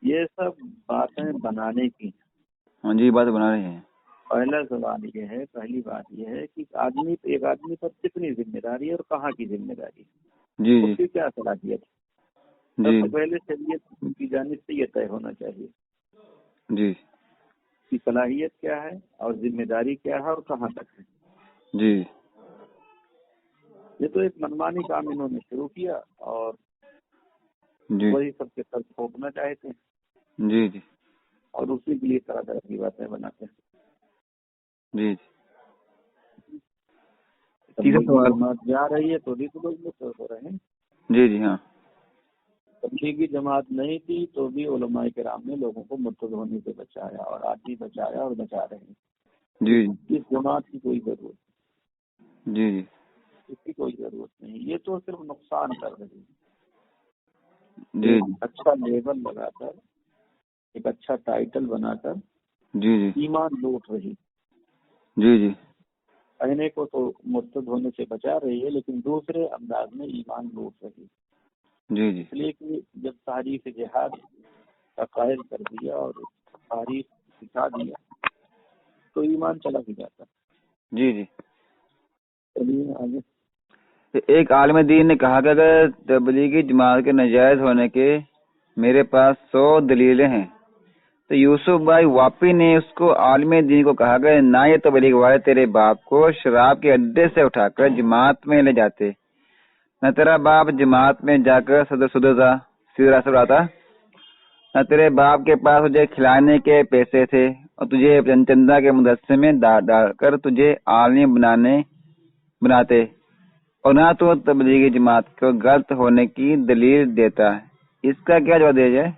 یہ سب باتیں بنانے کی. ہاں جی بات بنا رہے ہیں. پہلی بات یہ ہے کہ ایک آدمی پر کتنی ذمہ داری ہے اور کہاں کی ذمہ داری ہے. جی اس کی کیا صلاحیت ہے؟ جی سب سے پہلے شریعت کی جانب سے یہ طے ہونا چاہیے جی کہ صلاحیت کیا ہے اور ذمہ داری کیا ہے اور کہاں تک ہے. جی یہ تو ایک منمانی کام انہوں نے شروع کیا اور جی وہی سب کے سر تھوپنا چاہتے ہیں جی جی اور اسی کے لیے طرح طرح کی باتیں بناتے ہیں. جی تبلیغی جماعت جا رہی ہے تو بھی تو لوگ متفق ہو رہے ہیں. جی جی ہاں تبلیغی جماعت نہیں تھی تو بھی علماء کرام نے لوگوں کو مرتد ہونے سے بچایا اور آج بھی بچایا اور بچا رہے ہیں. جی اس جماعت کی کوئی ضرورت نہیں. جی جی اس کی کوئی ضرورت نہیں. یہ تو صرف نقصان کر رہی ہے. جی ایک اچھا لیبل لگا کر ایک اچھا ٹائٹل بنا کر جی جی ایمان لوٹ رہی. جی جی پہنے کو تو مرتد ہونے سے بچا رہی ہے لیکن دوسرے انداز میں ایمان لوٹ رہی. جی جی اس لیے کہ جب تاریخ جہاد کا قائل کر دیا اور تاریخ سکھا دیا تو ایمان چلا بھی جاتا. جی جی چلیے آگے. ایک عالم دین نے کہا کہ اگر تبلیغی جماعت کے ناجائز ہونے کے میرے پاس 100 دلیلیں ہیں تو یوسف بھائی واپی نے اس کو عالم دین کو کہا کہ نہ یہ تبلیغ والے تیرے باپ کو شراب کے اڈے سے اٹھا کر جماعت میں لے جاتے، نہ تیرا باپ جماعت میں جا کر سیدھا آتا، نہ تیرے باپ کے پاس تجھے کھلانے کے پیسے تھے اور تجھے چندہ کے مدرسے میں ڈال کر تجھے عالم بناتے، اور نہ تو تبلیغی جماعت کو غلط ہونے کی دلیل دیتا. اس کا کیا جواب دیا جائے؟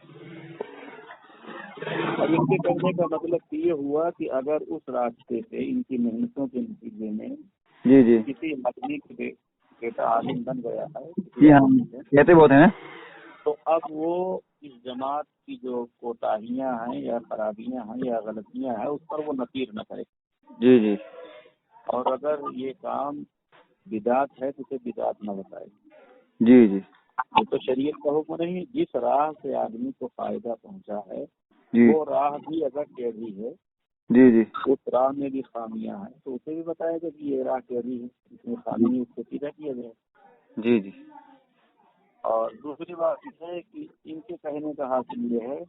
اب ان کے کہنے کا مطلب یہ ہوا کہ اگر اس راستے سے ان کی محنتوں کے نتیجے میں جی جی کسی آدمی کا بیٹا عالم بن گیا ہے جی ہاں کہتے بہت ہیں. تو اب وہ اس جماعت کی جو کوتاہیاں ہیں یا خرابیاں ہیں یا غلطیاں ہیں اس پر وہ نفیر نہ کرے. جی جی اور اگر یہ کام بدعت ہے تو اسے بدعت نہ بتائے. جی جی یہ تو شریعت کا حکم نہیں. جس راہ سے آدمی کو فائدہ پہنچا ہے جی وہ راہ بھی اگر ٹیڑھی ہے جی جی اس راہ میں بھی خامیاں ہیں تو اسے بھی بتایا گا کہ یہ راہ ٹیڑھی ہے، اس میں خامی، اس کو سیدھا کیا جائے. جی جی اور دوسری بات یہ ہے کہ ان کے کہنے کا حاصل یہ ہے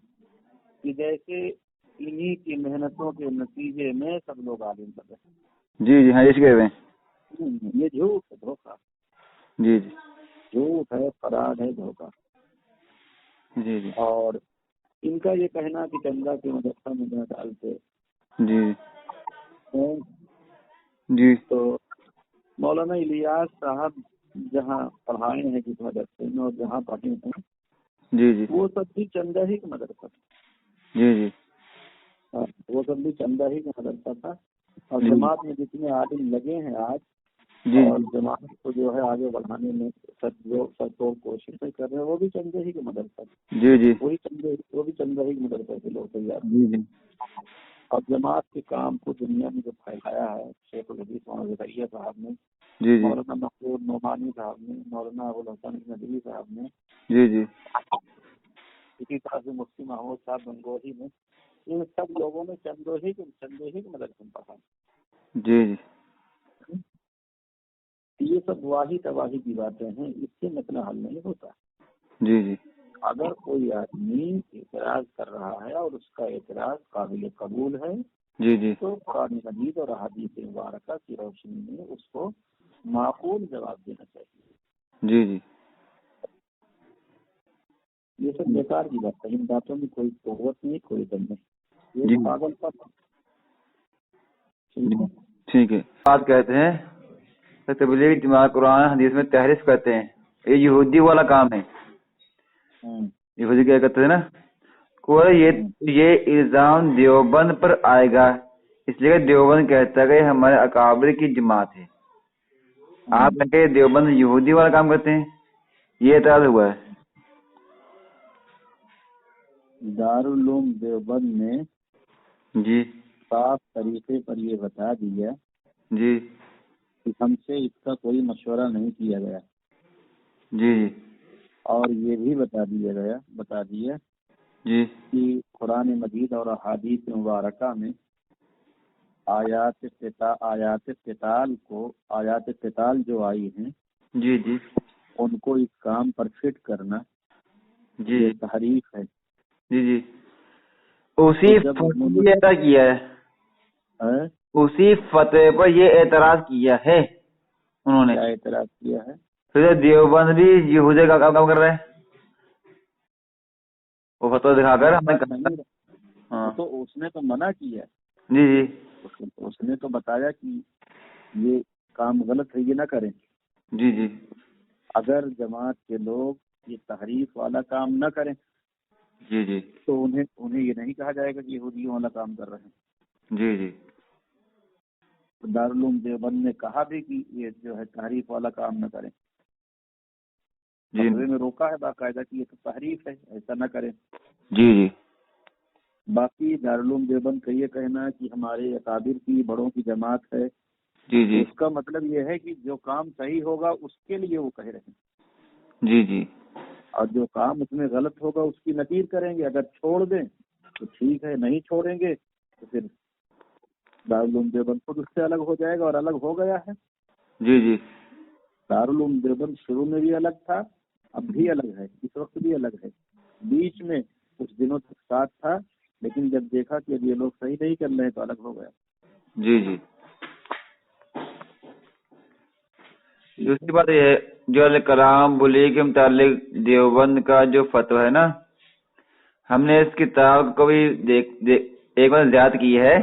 کہ جیسے انہی کی محنتوں کے نتیجے میں سب لوگ عالم بن رہے ہیں. جی جی ہاں اس کہہ رہے ہیں. یہ جھوٹ ہے، دھوکہ. جی جی جھوٹ ہے، فراڈ ہے، دھوکہ. جی جی اور ان کا یہ کہنا کہ چندہ کے مدرسہ میں نہ ڈالتے جی ہیں جی تو مولانا الیاس صاحب جہاں پڑھائے ہیں جس مدرسے میں اور جہاں پڑھے ہیں جی جی وہ سب بھی چندہ ہی کا مدرسہ تھا. جی جی وہ سب بھی چندہ ہی کا مدرسہ تھا. اور جماعت میں جتنے عالم لگے ہیں آج جی اور جماعت کو جو ہے آگے بڑھانے میں سب کوششیں کر رہے ہیں وہ بھی چندہ ہی کا مدرسہ تھا. جی جی وہ بھی چندہ ہی کے مدرسہ کے لوگ تیار. جی جی اور جماعت کے کام کو دنیا میں جو پھیلایا ہے شیخ الحدیث مولانا زکریا صاحب نے، جی جی مولانا محمود نعمانی صاحب نے، مولانا ابوالحسن ندوی صاحب نے، جی جی اسی طرح سے مفتی محمود صاحب گنگوہی نے، ان سب لوگوں نے چندے ہی کے مدرسے میں پڑھا. جی جی یہ سب واہی تباہی کی باتیں ہیں. اس سے مسئلہ حل نہیں ہوتا. جی جی اگر کوئی آدمی اعتراض کر رہا ہے اور اس کا اعتراض قابل قبول ہے جی جی تو قرآن مجید اور احادیث مبارکہ کی روشنی میں اس کو معقول جواب دینا چاہیے. جی جی یہ سب بیکار کی بات ہے. ان باتوں میں کوئی قوت نہیں، کوئی دم نہیں. یہ جی پاگل پر ٹھیک ہے. بات کہتے ہیں تبلیغ جماعت قرآن حدیث میں تحریف کرتے ہیں. یہ یہودی والا کام ہے. یہودی کیا کرتے ہیں نا کوئی یہ الزام دیوبند پر آئے گا اس لیے دیوبند کہتا ہے کہ ہمارے اکابر کی جماعت ہے. آپ کہتے دیوبند یہودی والا کام کرتے ہیں. یہ اعتراض ہوا ہے. دارالعلوم دیوبند نے جی صاف طریقے پر یہ بتا دیا جی کہ ہم سے اس کا کوئی مشورہ نہیں کیا گیا. جی جی اور یہ بھی بتا دیا جی کہ قرآن مجید اور احادیث مبارکہ میں آیات قتال جو آئی ہیں جی جی ان کو اس کام پر فٹ کرنا جی یہ تحریف ہے. جی جی اسی فتوی یہ اعتراض کیا ہے اسی فتوی پر یہ اعتراض کیا ہے انہوں نے. کیا اعتراض کیا ہے؟ پھر دیوبند بھی یہودی کا کام کر رہے ہیں وہ فتوی دکھا کر ہمیں. ہاں تو اس نے تو منع کیا. جی جی اس نے تو بتایا کہ یہ کام غلط ہے، یہ نہ کریں. جی جی اگر جماعت کے لوگ یہ تحریف والا کام نہ کریں جی جی تو انہیں یہ نہیں کہا جائے گا کہ یہودیوں والا کام کر رہے ہیں. جی جی دارالعلوم دیوبند نے کہا بھی کہ یہ جو ہے تحریف والا کام نہ کریں. جی فتوی میں روکا ہے باقاعدہ کہ یہ تو تحریف ہے، ایسا نہ کریں. جی جی باقی دارالعلوم دیوبند کا یہ کہنا ہے کہ ہمارے اکابر کی بڑوں کی جماعت ہے. جی جی اس کا مطلب یہ ہے کہ جو کام صحیح ہوگا اس کے لیے وہ کہہ رہے ہیں، جی جی اور جو کام اس میں غلط ہوگا اس کی نکیر کریں گے. اگر چھوڑ دیں تو ٹھیک ہے، نہیں چھوڑیں گے تو پھر دارالعلوم دیوبند خود اس سے الگ ہو جائے گا، اور الگ ہو گیا ہے. جی جی دارالعلوم دیوبند شروع میں بھی الگ تھا، اب بھی الگ ہے، اس وقت بھی الگ ہے. بیچ میں کچھ دنوں تک ساتھ تھا، لیکن جب دیکھا کہ اب یہ لوگ صحیح نہیں کر رہے ہیں تو الگ ہو گیا. جی جی دوسری بات یہ ہے جو کلام بلی کے متعلق دیوبند کا جو فتویٰ ہے نا، ہم نے اس کتاب کو بھی ایک بار زیاد کی ہے.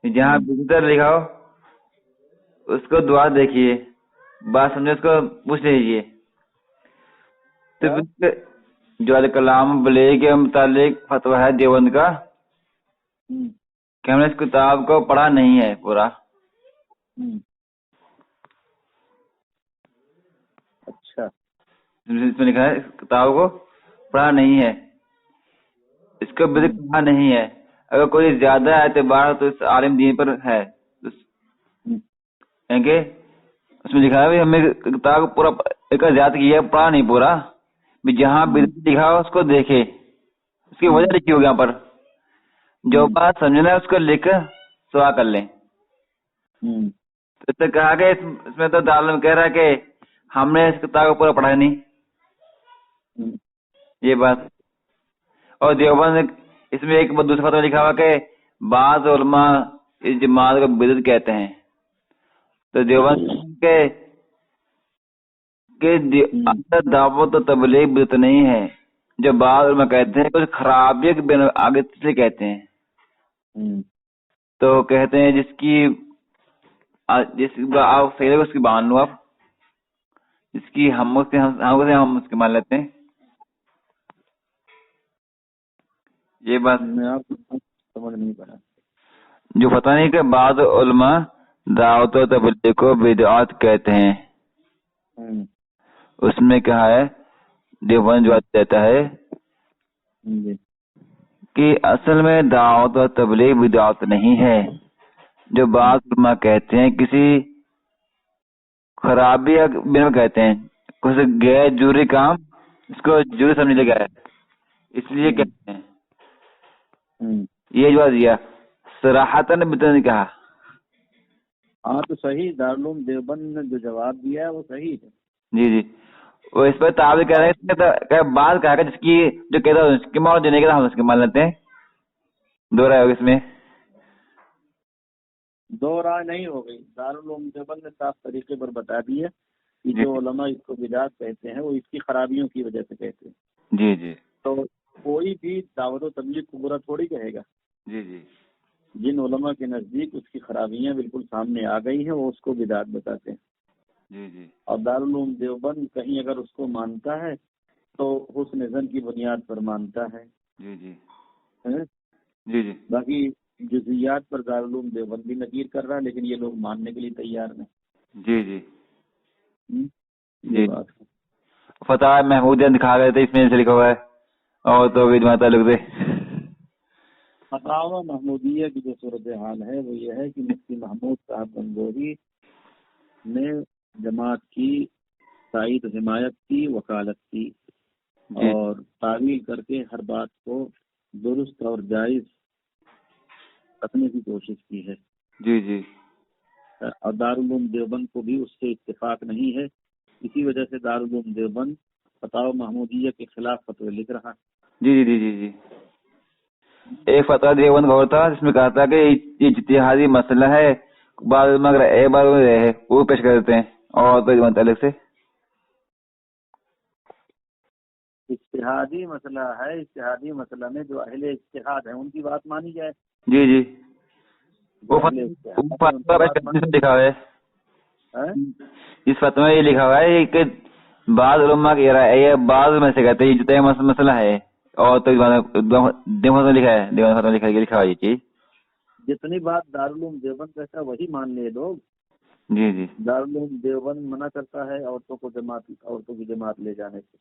جہاں بزر لکھا ہو اس کو دعا دیکھیے، بات سمجھے اس کو پوچھ لیجیے. تو جو کلام بلی کے متعلق فتویٰ ہے دیوبند کا کہ ہم نے اس کتاب کو پڑھا نہیں ہے پورا. اچھا، اس میں لکھا ہے اس کتاب کو پڑھا نہیں ہے، اس کو بھی پڑھا نہیں ہے. اگر کوئی زیادہ اعتبار تو اس عالم دین پر ہے کہ اس میں لکھا ہے ہم نے کتاب پورا ایک زیادہ کیا ہے، پڑھا نہیں پورا. جہاں لکھا ہو اس کو دیکھے، اس کی وجہ لکھی ہوگی یہاں پر. جو بات سمجھنا ہے اس کو لکھ کر سوا کر لیں. اس سے کہا کہ اس میں تو دارالعلوم کہہ رہا ہے کہ ہم نے اس کتاب کو پورا پڑھا نہیں، یہ بات. اور دیوبند اس میں ایک دوسرا فتویٰ لکھا ہوا کہ بعض علماء اس جماعت کو بدعت کہتے ہیں. تو دیوبند کہ دعوت و تبلیغ بدعت نہیں ہے. جو بعض علماء کہتے ہیں کچھ خرابی آگے سے کہتے ہیں. تو کہتے ہیں جس کی آپ صحیح اس کی مان لو، آپ جس کی ہم اس کی مان لیتے ہیں. یہ بات میں آپ سمجھ نہیں پا رہا. جو پتہ نہیں کہ بعض علماء دعوت و تبلیغ کو بدعت کہتے ہیں. اس میں کیا ہے دیوبند جو دیتا ہے کہ اصل میں دعوت و تبلیغ بدعت نہیں ہے. جو بعض علماء کہتے ہیں کسی خرابی میں کہتے ہیں کچھ غیر جوری کام اس کو جوری سمجھ لے گیا ہے، اس لیے کہتے ہیں. یہ جو دیا صراحتاً بدعت نہیں کہا. ہاں تو صحیح، دارالعلوم دیوبند نے جو جواب دیا ہے وہ صحیح ہے. جی جی وہ اس پر تعبیر کہہ رہے ہیں بات کہا جس کی جو کہتا ہے اس کی مان جو نہیں کہتا ہم اس کی مان لیتے ہیں. دو رائے ہوگی اس میں، دو رائے نہیں ہو گئی. دارالعلوم دیوبند نے صاف طریقے پر بتا دی ہے کہ جو علماء اس کو بدعت کہتے ہیں وہ اس کی خرابیوں کی وجہ سے کہتے ہیں. جی جی تو کوئی بھی دعوت و تبلیغ کو برا تھوڑی کہے گا. جی جی جن علماء کے نزدیک اس کی خرابیاں بالکل سامنے آ گئی ہیں وہ اس کو بدعت بتاتے ہیں. جی جی اور دارالعلوم دیوبند کہیں اگر اس کو مانتا ہے تو حسن ظن کی بنیاد پر مانتا ہے. جی جی جی جی باقی جزیات پر دارالعلوم دیوبند بھی نکیر کر رہا ہے، لیکن یہ لوگ ماننے کے لیے تیار نہیں. جی جی یہ بات ہے. فتح محمود دکھا گئے تھے اس میں سے لکھا ہوا ہے اور تو تعلق دے. فتاوی محمودیہ کی جو صورتحال ہے وہ یہ ہے کہ مفتی محمود صاحب گنگوہی نے جماعت کی تائید حمایت کی، وکالت کی اور تعویل کر کے ہر بات کو درست اور جائز رکھنے کی کوشش کی ہے. جی جی اور دارالعلوم دیوبند کو بھی اس سے اتفاق نہیں ہے اسی وجہ سے دارالعلوم دیوبند فتاوی محمودیہ کے خلاف فتوی لکھ رہا ہے۔ جی جی جی جی ایک فتویٰ دیوبند کا اور تھا جس میں کہا تھا کہ یہ اجتہادی مسئلہ ہے، بعض میں اگر ایک بار رہے وہ پیش کر دیتے ہیں اور تو متعلق سے اجتہادی مسئلہ ہے، اجتہادی مسئلہ میں جو اہل اجتہاد ہیں ان کی بات مانی جائے۔ جی جی وہ اہل اجتہاد ہیں، ان کی فتویٰ بات مانی لکھا ہوا ہے، جائے۔ اس فتویٰ میں یہ لکھا ہوا ہے کہ بعض علماء کی رائے ہے، بعض میں سے کہتے ہیں یہ اجتہادی مسئلہ ہے، اور تو دیوبند لکھا ہے، دیوبند فتویٰ لکھا ہوا ہے یہ چیز۔ جتنی بات دارالعلوم دیوبند کہتا ہے وہی مان لے لوگ۔ جی جی دارالعلوم دیوبند منع کرتا ہے عورتوں کی جماعت لے جانے سے،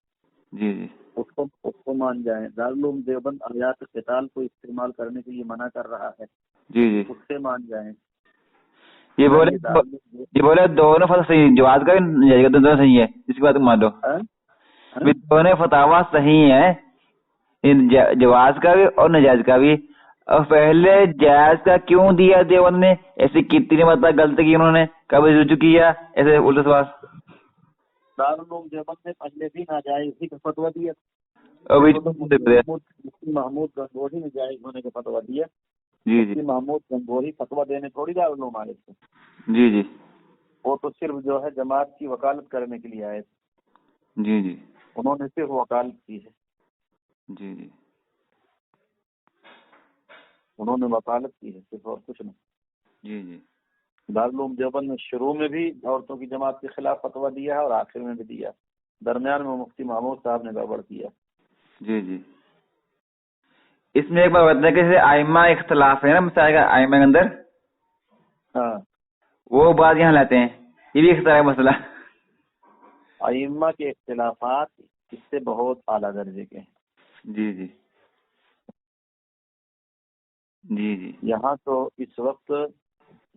جی جی اس کو مان جائیں۔ دارالعلوم دیوبند آیات قتال کو استعمال کرنے کے لیے منع کر رہا ہے، جی جی اس سے مان جائیں۔ یہ بولے دونوں فتویٰ صحیح ہیں، جواز کا بھی دونوں صحیح ہے، اس کی بات مان لو، دونوں فتاوا صحیح ہیں، جواز کا بھی اور نجائز کا بھی۔ اور پہلے جائز کا کیوں دیا دیوبند نے؟ ایسی کتنی مطلب غلطی کی انہوں نے، کبھی رجوع کیا ایسے الٹا سوال۔ دارالعلوم دیوبند نے پہلے بھی ناجائز ہی کا فتویٰ دیا، مفتی محمود گنگوہی نے جائز ہونے کا فتویٰ دیا۔ جی جی مفتی محمود گنگوہی فتویٰ دینے تھوڑی دارالعلوم آئے تھے، جی جی وہ تو صرف جو ہے جماعت کی وکالت کرنے کے لیے آئے تھے، جی جی انہوں نے صرف وکالت کی ہے، جی جی انہوں نے وکالت کی ہے صرف، اور کچھ نہیں۔ جی جی دارالعلوم دیوبند نے شروع میں بھی عورتوں کی جماعت کے خلاف فتویٰ دیا ہے اور آخر میں بھی دیا، درمیان میں مفتی محمود صاحب نے گڑبڑ کیا۔ جی جی اس میں ایک بات بتائیں کہ جیسے آئمہ اختلاف ہے نا مسائل کا، آئمہ کے اندر ہاں، وہ بات یہاں لاتے ہیں، یہ بھی اختلاف مسئلہ۔ ائمہ کے اختلافات اس سے بہت اعلیٰ درجے کے ہیں۔ جی جی جی جی یہاں تو اس وقت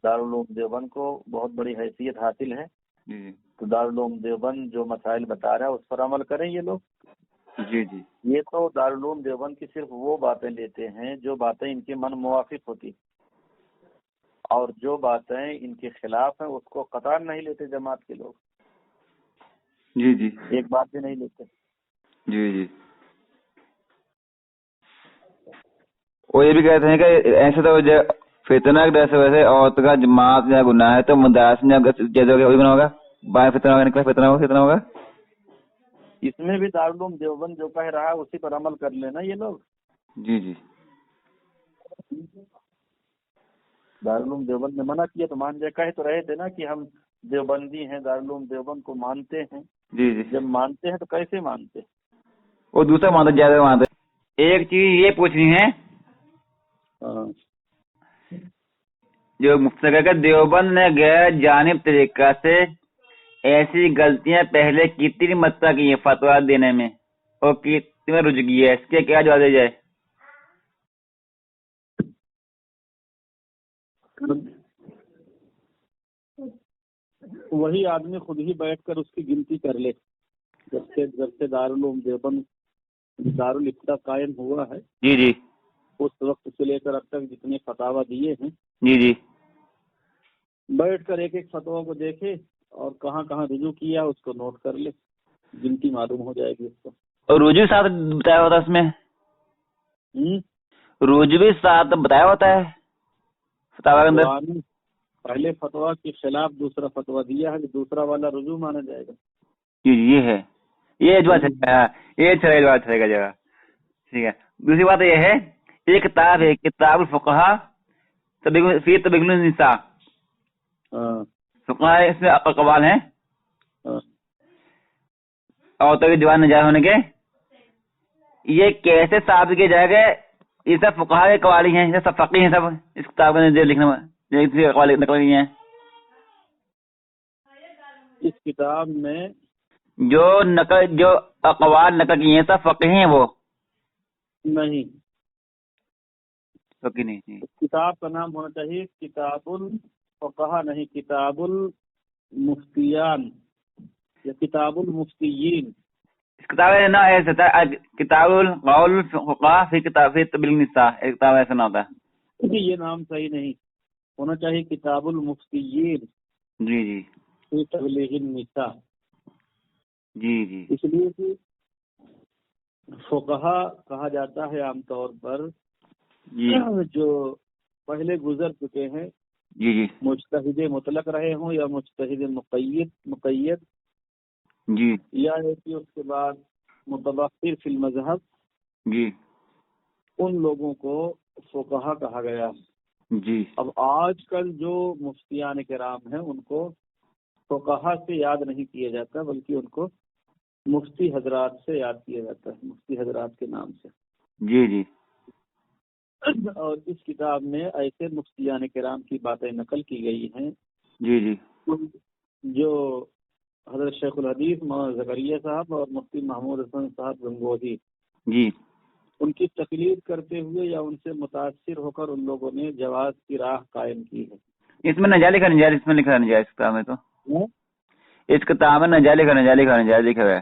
دارالعلوم دیوبند کو بہت بڑی حیثیت حاصل ہے، جی تو دارالعلوم دیوبند جو مسائل بتا رہا ہے اس پر عمل کریں یہ لوگ۔ جی جی یہ تو دارالعلوم دیوبند کی صرف وہ باتیں لیتے ہیں جو باتیں ان کے من موافق ہوتی، اور جو باتیں ان کے خلاف ہیں اس کو قطعاً نہیں لیتے جماعت کے لوگ، جی جی ایک بات بھی نہیں لیتے۔ جی جی وہ یہ بھی کہتے ہیں کہ ایسے تو فتنہ جیسے ویسے عورت کا جماعت یا گناہ ہے تو مدارس میں جیسے وہی گناہ ہوگا، باہر فتنہ ہوگا، نکلا فتنہ ہوگا۔ اس میں بھی دارالعلوم دیوبند جو کہہ رہا ہے اسی پر عمل کر لینا یہ لوگ۔ جی جی دارالعلوم دیوبند نے منع کیا تو مان جائے، کہہ تو رہے تھے نا کہ ہم دیوبندی ہیں، دارالعلوم دیوبند کو مانتے ہیں۔ جی جی جب مانتے ہیں تو کیسے مانتے؟ وہ دوسرا مانتا زیادہ مانتا۔ ایک چیز یہ پوچھنی ہے جو مفتی کہ دیوبند نے غیر جانب طریقہ سے ایسی غلطیاں پہلے کتنی مرتبہ کی ہیں فتویٰ دینے میں اور کتنی میں رجوع کی ہے، اس کے کیا جواب دیا جائے؟ وہی آدمی خود ہی بیٹھ کر اس کی گنتی کر لے، جب سے دارالعلوم دیوبند دارالفتہ قائم ہوا ہے جی جی اس وقت سے لے کر اب تک جتنے فتاوی دیے ہیں، جی جی بیٹھ کر ایک ایک فتویٰ کو دیکھے اور کہاں کہاں رجوع کیا اس کو نوٹ کر لے، گنتی معلوم ہو جائے گی اس کو۔ اور رجوع ساتھ بتایا ہوتا ہے، اس میں رجوع بھی ساتھ بتایا ہوتا ہے فتاوی کے اندر؟ پہلے فتویٰ کے خلاف دوسرا فتویٰ دیا ہے کہ دوسرا والا رجوع مانا جائے گا۔ جی جی یہ ہے، یہ بات ہے، یہ بات ہے جگہ ٹھیک ہے۔ دوسری بات یہ ہے، ایک کتاب ہے کتاب الفقہا فی تبیین النساء، فقہا اس میں اقوال ہیں عورتوں کے جواز ناجائز ہونے کے، یہ کیسے ثابت کیا جائے گا؟ یہ سب فقہا کے اقوال ہیں، یہ سب فقیہ ہیں، سب اس کتاب میں لکھنے میں اقوال نقل ہوئی ہیں۔ اس کتاب میں جو اقوال نقل کیے ہیں سب فقیہ ہیں، وہ نہیں، فقیہ نہیں۔ اس کتاب کا نام ہونا چاہیے کتاب الفقہا، نہیں کتاب المفتیان یا کتاب المفتیین۔ اس کتاب کا نام ایسا تھا کتاب القول الفقہا فی تبیین النساء، ایک کتاب ایسا نہ ہوتا ہے، یہ نام صحیح نہیں ہونا چاہیے، کتاب المفتیین جی جی فی تبلیغ النساء۔ جی جی اس لیے کہ فقہا کہا جاتا ہے عام طور پر جی جو پہلے گزر چکے ہیں، جی جی مجتہد مطلق رہے ہوں یا مجتہد مقید جی یا ہے کہ اس کے بعد متبخر فی المذہب، جی ان لوگوں کو فقہا کہا گیا ہے۔ جی اب آج کل جو مفتیان کرام ہیں ان کو فقہا سے یاد نہیں کیا جاتا، بلکہ ان کو مفتی حضرات سے یاد کیا جاتا ہے، مفتی حضرات کے نام سے۔ جی جی اور اس کتاب میں ایسے مفتیان کرام کی باتیں نقل کی گئی ہیں جی جی جو حضرت شیخ الحدیث مولانا زکریا صاحب اور مفتی محمود حسن صاحب گنگوہی جی ان کی تقلید کرتے ہوئے یا ان سے متاثر ہو کر ان لوگوں نے جواز کی راہ قائم کی ہے۔ اس میں نجائز لکھا، نجائز اس میں لکھا ہے، نجائز کتاب میں تو اس کتاب میں نجائز لکھا ہوا ہے۔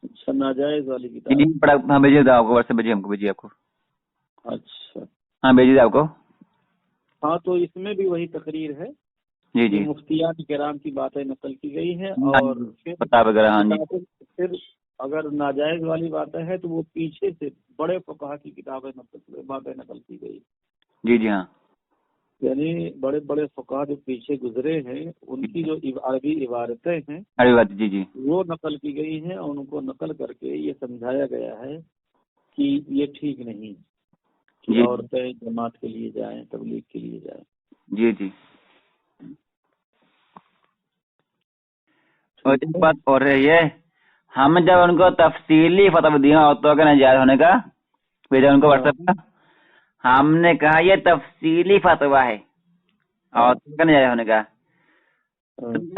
اچھا، ناجائز والی جی کتاب۔ پڑھا، ہاں بھیجیے آپ کو، واٹس ایپ بھیجیے، ہم کو بھیجیے آپ کو، اچھا، ہاں بھیجیے آپ کو۔ ہاں تو اس میں بھی وہی تقریر ہے جی کہ جی مفتیان کرام کی باتیں نقل کی گئی ہیں، اور پھر پتا وغیرہ، ہاں جی پھر اگر ناجائز والی باتیں ہیں تو وہ پیچھے سے بڑے فقہا کی باتیں نقل کی گئی، جی جی ہاں یعنی بڑے بڑے فقہا جو پیچھے گزرے ہیں ان کی جو عربی عبارتیں ہیں ارے بات جی جی وہ نقل کی گئی ہیں، اور ان کو نقل کر کے یہ سمجھایا گیا ہے کہ یہ ٹھیک نہیں کہ جی عورتیں جماعت کے لیے جائیں، تبلیغ کے لیے جائیں۔ جی جی اور ایک بات اور رہی ہے، ہم جب ان کو تفصیلی فتویٰ دیا عورتوں کے ناجائز ہونے کا، بھیجا ان کو واٹس ایپ پر، ہم نے کہا یہ تفصیلی فتویٰ ہے عورتوں کے ناجائز ہونے کا۔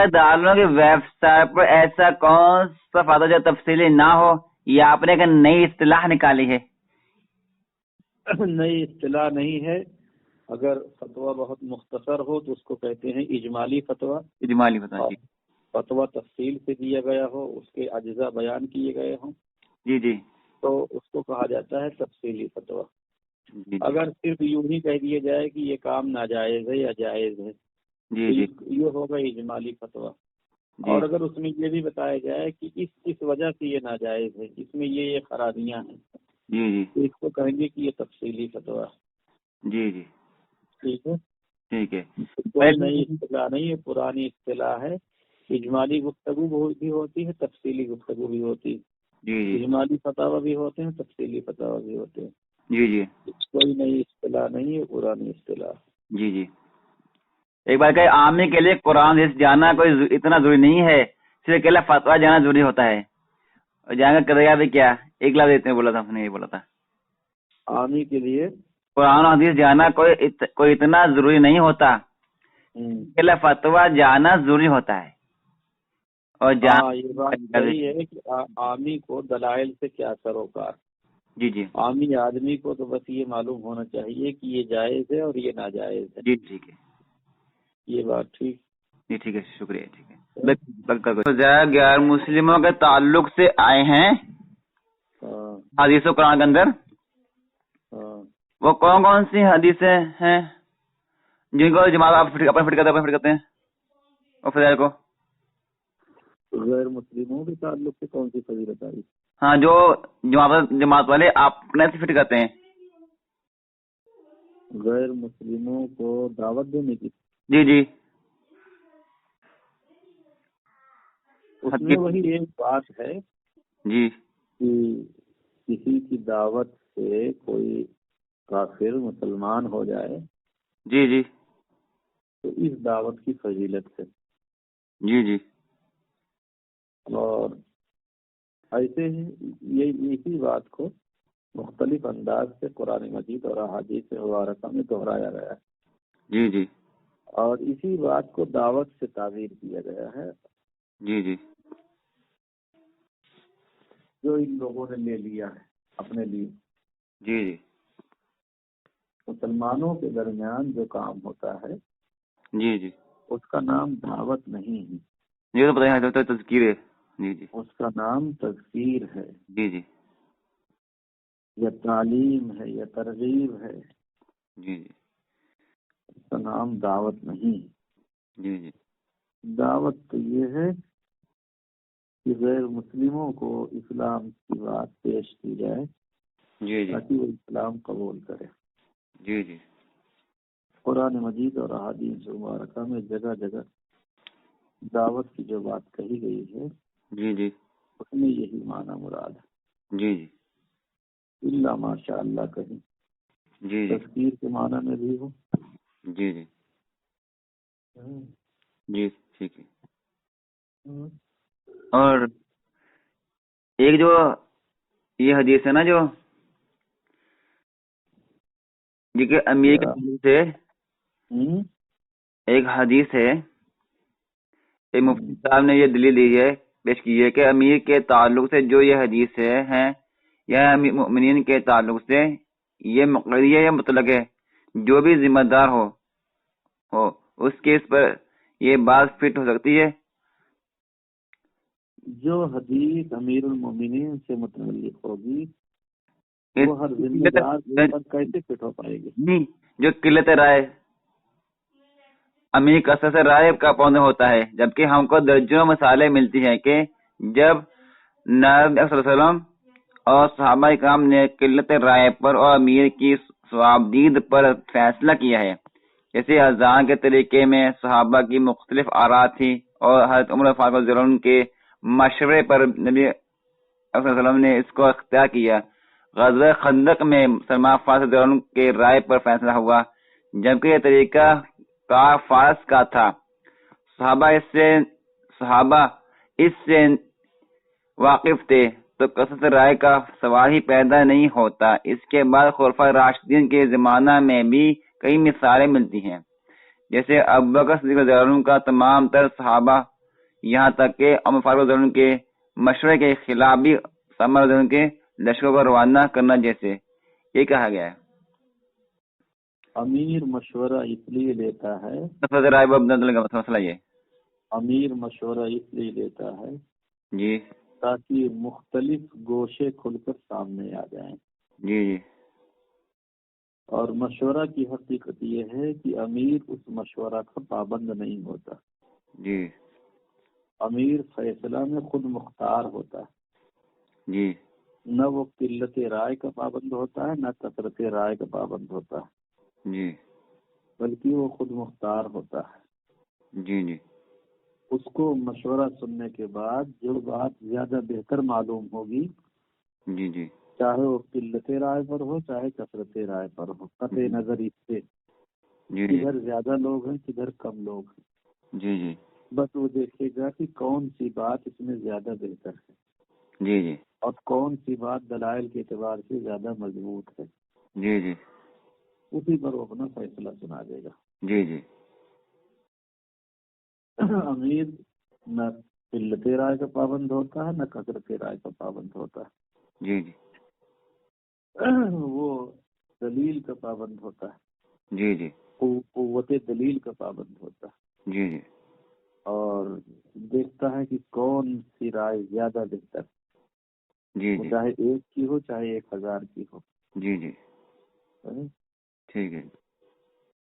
دارالعلوم کی ویب سائٹ پر ایسا کون سا فتویٰ جو تفصیلی نہ ہو، یہ آپ نے ایک نئی اصطلاح نکالی ہے؟ نئی اصطلاح نہیں ہے، اگر فتویٰ بہت مختصر ہو تو اس کو کہتے ہیں اجمالی فتویٰ، اجمالی فتویٰ، جی فتویٰ تفصیل سے دیا گیا ہو، اس کے اجزاء بیان کیے گئے ہوں جی جی تو اس کو کہا جاتا ہے تفصیلی فتویٰ۔ جی اگر صرف یوں ہی کہہ دیا جائے کہ یہ کام ناجائز ہے یا جائز ہے جی تو جی یہ ہوگا اجمالی فتویٰ۔ جی اور اگر اس میں یہ بھی بتایا جائے کہ اس وجہ سے یہ ناجائز ہے، اس میں یہ خرابیاں ہیں، جی جی تو اس کو کہیں گے کہ یہ تفصیلی فتویٰ۔ جی جی ٹھیک ہے، ٹھیک ہے۔ کوئی نئی اصطلاح نہیں ہے، پرانی اصطلاح ہے۔ اجمالی گفتگو بھی ہوتی ہے، تفصیلی گفتگو بھی ہوتی ہے، جی جی اجمالی فتاوی بھی ہوتے ہیں، تفصیلی فتاوی بھی ہوتے ہیں۔ جی جی کوئی نئی اصطلاح نہیں ہے، پرانی اصطلاح۔ جی جی ایک بات کہ عامی کے لیے قرآن حدیث جاننا کوئی اتنا ضروری نہیں ہے، صرف اکیلا فتویٰ جانا ضروری ہوتا ہے، اور جائیں گے کرے گا بھی کیا، ایک لفظ دیتے ہیں، بولا تھا ہم نے، یہ بولا تھا عامی کے لیے قرآن و حدیث جانا کوئی اتنا ضروری نہیں ہوتا، اکیلا فتویٰ جانا ضروری ہوتا ہے، اور ہاں یہ بات صحیح ہے کہ عامی کو دلائل سے کیا سروکار۔ جی جی عامی آدمی کو تو بس یہ معلوم ہونا چاہیے کہ یہ جائز ہے اور یہ ناجائز ہے، جی ٹھیک ہے، یہ بات ٹھیک۔ جی ٹھیک ہے، شکریہ، ٹھیک ہے۔ غیر مسلموں کے تعلق سے آئے ہیں ہاں حدیث و قرآن کے اندر، ہاں وہ کون کون سی حدیثیں ہیں جن کو جماعت آپ فٹ کرتے ہیں اور فضائل کو؟ غیر مسلموں کے تعلق سے کون سی فضیلت آئی؟ ہاں جو جماعت والے اپنے سے فٹ کرتے ہیں، غیر مسلموں کو دعوت دینے کی، جی جی اس میں وہی ایک بات ہے جی کہ کسی کی دعوت سے کوئی کافر مسلمان ہو جائے جی جی تو اس دعوت کی فضیلت ہے، جی جی اور ایسے ہی یہی بات کو مختلف انداز سے قرآن مجید اور احادیث مبارکہ میں دہرایا گیا ہے، جی جی اور اسی بات کو دعوت سے تعبیر کیا گیا ہے جی جی جو ان لوگوں نے لے لیا ہے اپنے لیے۔ جی جی مسلمانوں کے درمیان جو کام ہوتا ہے جی جی اس کا نام دعوت نہیں ہے، یہ تو پتہ ہے، تو تذکیر ہے، جی جی اس کا نام تذکیر ہے، جی جی یا تعلیم ہے، یا ترغیب ہے، جی جی اس کا نام دعوت نہیں ہے۔ جی جی دعوت تو یہ ہے کہ غیر مسلموں کو اسلام کی بات پیش کی جائے جی جی تاکہ وہ اسلام قبول کرے. جی جی قرآن مجید اور احادیث مبارکہ میں جگہ جگہ دعوت کی جو بات کہی گئی ہے جی جی اس میں یہی معنی مراد ہے. جی جی اللہ ماشاء اللہ کہیں جی جی تذکیر کے معنی میں بھی ہو. جی جی جی ٹھیک ہے. اور ایک جو یہ حدیث ہے نا جو یہ کہ امیر کے حدیث ہے، ایک حدیث ہے، ایک مفتی صاحب نے یہ دلیل دی ہے پیش کی ہے کہ امیر کے تعلق سے جو یہ حدیث ہے یا امیر مومنین کے تعلق سے یہ مقیدی ہے یا مطلق ہے، جو بھی ذمہ دار ہو اس کیس پر یہ بات فٹ ہو سکتی ہے. جو حدیث امیر المومنین سے متعلق ہوگی وہ ہر ذمہ دار پر کیسے فٹ ہو پائے گی؟ نہیں، جو قلت رائے امیر کثرت سے رائے کا پابند ہوتا ہے، جبکہ ہم کو درجنوں مثالیں ملتی ہیں کہ جب نبی صلی اللہ علیہ وسلم اور صحابہ کرام نے قلت رائے پر اور امیر کی صوابدید پر فیصلہ کیا ہے. جیسے اذان کے طریقے میں صحابہ کی مختلف آراء تھی اور حضرت عمر فاروق رضی اللہ عنہ کے مشورے پر نبی صلی اللہ علیہ وسلم نے اس کو اختیار کیا. غزوہ خندق میں سلمان فارس رضی اللہ عنہ کے رائے پر فیصلہ ہوا، جبکہ یہ طریقہ فارس کا تھا. صحابہ اس سے واقف تھے تو کثرت رائے کا سوال ہی پیدا نہیں ہوتا. اس کے بعد خلفائے راشدین کے زمانہ میں بھی کئی مثالیں ملتی ہیں، جیسے ابوبکر صدیق رضی اللہ عنہ کا تمام تر صحابہ یہاں تک کہ عمر فاروق رضی اللہ عنہ کے مشورے کے خلاف بھی سلمان رضی اللہ عنہ کے لشکر کو روانہ کرنا جیسے یہ کہا گیا ہے. امیر مشورہ اس لیے لیتا ہے مسئلہ یہ امیر مشورہ اس لیے لیتا ہے جی تاکہ مختلف گوشے کھل کر سامنے آ جائیں. جی جی اور مشورہ کی حقیقت یہ ہے کہ امیر اس مشورہ کا پابند نہیں ہوتا. جی امیر فیصلہ میں خود مختار ہوتا ہے. جی نہ وہ قلت رائے کا پابند ہوتا ہے نہ کثرت رائے کا پابند ہوتا ہے، جی بلکہ وہ خود مختار ہوتا ہے. جی جی اس کو مشورہ سننے کے بعد جو بات زیادہ بہتر معلوم ہوگی جی جی چاہے وہ قلت رائے پر ہو چاہے کثرت رائے پر ہو، قطع نظر اس سے جی کدھر زیادہ لوگ ہیں کدھر کم لوگ ہیں، جی جی بس وہ دیکھے گا کہ کون سی بات اس میں زیادہ بہتر ہے جی جی اور کون سی بات دلائل کے اعتبار سے زیادہ مضبوط ہے، جی جی اسی پر وہ اپنا فیصلہ سنا دے گا. جی جی امیر نہ قلت رائے کا پابند ہوتا ہے نہ کثرت رائے کا پابند ہوتا ہے. جی جی وہ دلیل کا پابند ہوتا ہے، جی جی قوت دلیل کا پابند ہوتا ہے، جی جی اور دیکھتا ہے کہ کون سی رائے زیادہ بہتر، جی جی چاہے ایک کی ہو چاہے 1000 کی ہو. جی جی ٹھیک ہے.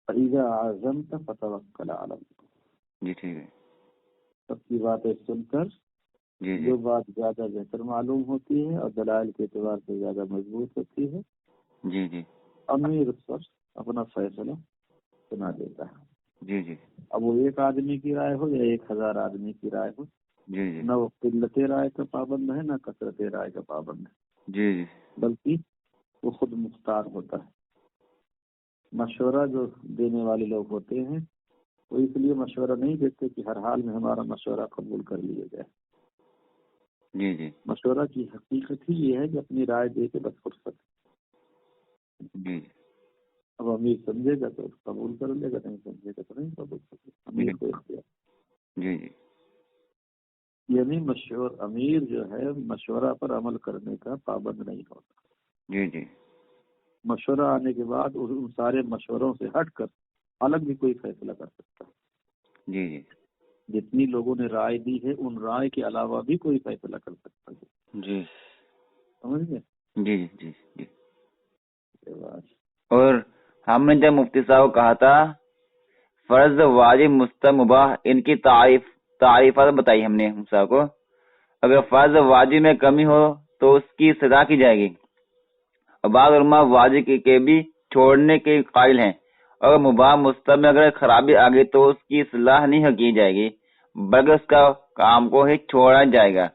فَإِذَا عَزَمْتَ فَتَوَكَّلْ عَلَى اللَّهِ. جی ٹھیک ہے. سب کی باتیں سن کر جی جی جو بات زیادہ بہتر معلوم ہوتی ہے اور دلائل کے اعتبار سے زیادہ مضبوط ہوتی ہے جی جی امیر اس پر اپنا فیصلہ سنا دیتا ہے. جی جی اب وہ ایک آدمی کی رائے ہو یا 1000 آدمی کی رائے ہو، جی جی نہ وہ قلت رائے کا پابند ہے نہ کثرت رائے کا پابند ہے، جی جی بلکہ وہ خود مختار ہوتا ہے. مشورہ جو دینے والے لوگ ہوتے ہیں وہ اس لیے مشورہ نہیں دیتے کہ ہر حال میں ہمارا مشورہ قبول کر لیا جائے. جی جی مشورہ کی حقیقت ہی یہ ہے کہ اپنی رائے دے کے بس فرصت. جی اب امیر سمجھے گا تو قبول کر لے گا، نہیں سمجھے گا تو نہیں قبول کر لے گا. امیر کو اختیار. جی جی یعنی امیر جو ہے مشورہ پر عمل کرنے کا پابند نہیں ہوتا. جی جی مشورہ آنے کے بعد ان سارے مشوروں سے ہٹ کر الگ بھی کوئی فیصلہ کر سکتا ہے. جی جی جتنی لوگوں نے رائے دی ہے ان رائے کے علاوہ بھی کوئی فیصلہ کر سکتا ہے. جی سمجھ گئے؟ جی جی جی بات. اور ہم نے جب مفتی صاحب کو کہا تھا فرض واجب مستحب مباح ان کی تعریفات بتائی ہم نے صاحب کو، اگر فرض واجب میں کمی ہو تو اس کی سزا کی جائے گی، اور بعض علماء واجب کے بھی چھوڑنے کے قائل ہیں، اور مباح مستحب میں اگر خرابی آ گئی تو اس کی اصلاح نہیں کی جائے گی بلکہ اس کا کام کو ہی چھوڑا جائے گا۔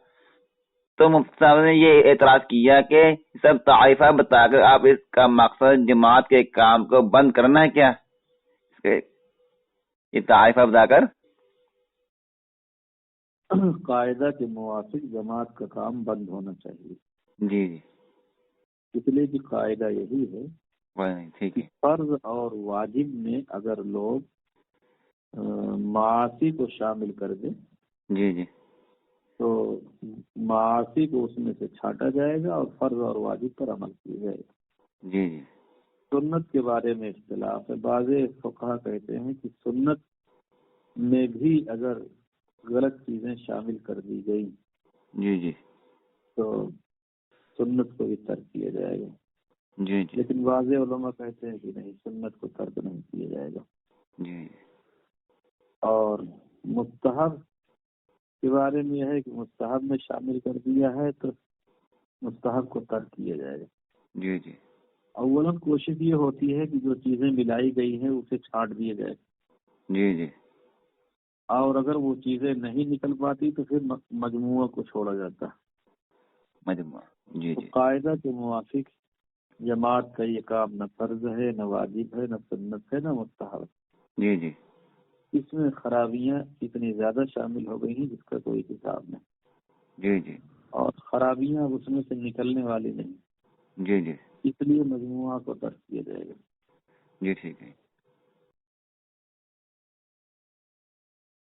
تو مفتی صاحب نے یہ اعتراض کیا کہ سب طائفہ بتا کر آپ اس کا مقصد جماعت کے کام کو بند کرنا ہے کیا؟ یہ طائفہ بتا کر قاعدہ کے موافق جماعت کا کام بند ہونا چاہیے۔ جی جی اس لیے کہ قاعدہ یہی ہے ٹھیک کہ ہے۔ فرض اور واجب میں اگر لوگ معاصی کو شامل کر دیں جی جی تو معاصی کو اس میں سے چھانٹا جائے گا اور فرض اور واجب پر عمل کیا جائے گا۔ جی جی سنت کے بارے میں اختلاف ہے، بعض فقہا کہتے ہیں کہ سنت میں بھی اگر غلط چیزیں شامل کر دی گئی جی جی تو سنت کو بھی ترک کیا جائے گا، جی جی لیکن بعض علماء کہتے ہیں کہ نہیں، سنت کو ترک نہیں کیا جائے گا۔ جی اور مستحب کے بارے میں یہ ہے کہ مستحب میں شامل کر دیا ہے تو مستحب کو ترک کیا جائے گا۔ جی جی اولاً کوشش یہ ہوتی ہے کہ جو چیزیں ملائی گئی ہیں اسے چھانٹ دیا جائے، جی جی اور اگر وہ چیزیں نہیں نکل پاتی تو پھر مجموعہ کو چھوڑا جاتا ہے۔ مجموعہ جی تو جی قاعدہ کے موافق جماعت کا یہ کام نہ فرض ہے، نہ واجب ہے، نہ سنت ہے، نہ مستحب۔ جی جی اس میں خرابیاں اتنی زیادہ شامل ہو گئی ہیں جس کا کوئی حساب نہیں، جی جی اور خرابیاں اس میں سے نکلنے والی نہیں، جی جی اس لیے مجموعہ کو ترک کیا جائے گا۔ جی ٹھیک ہے۔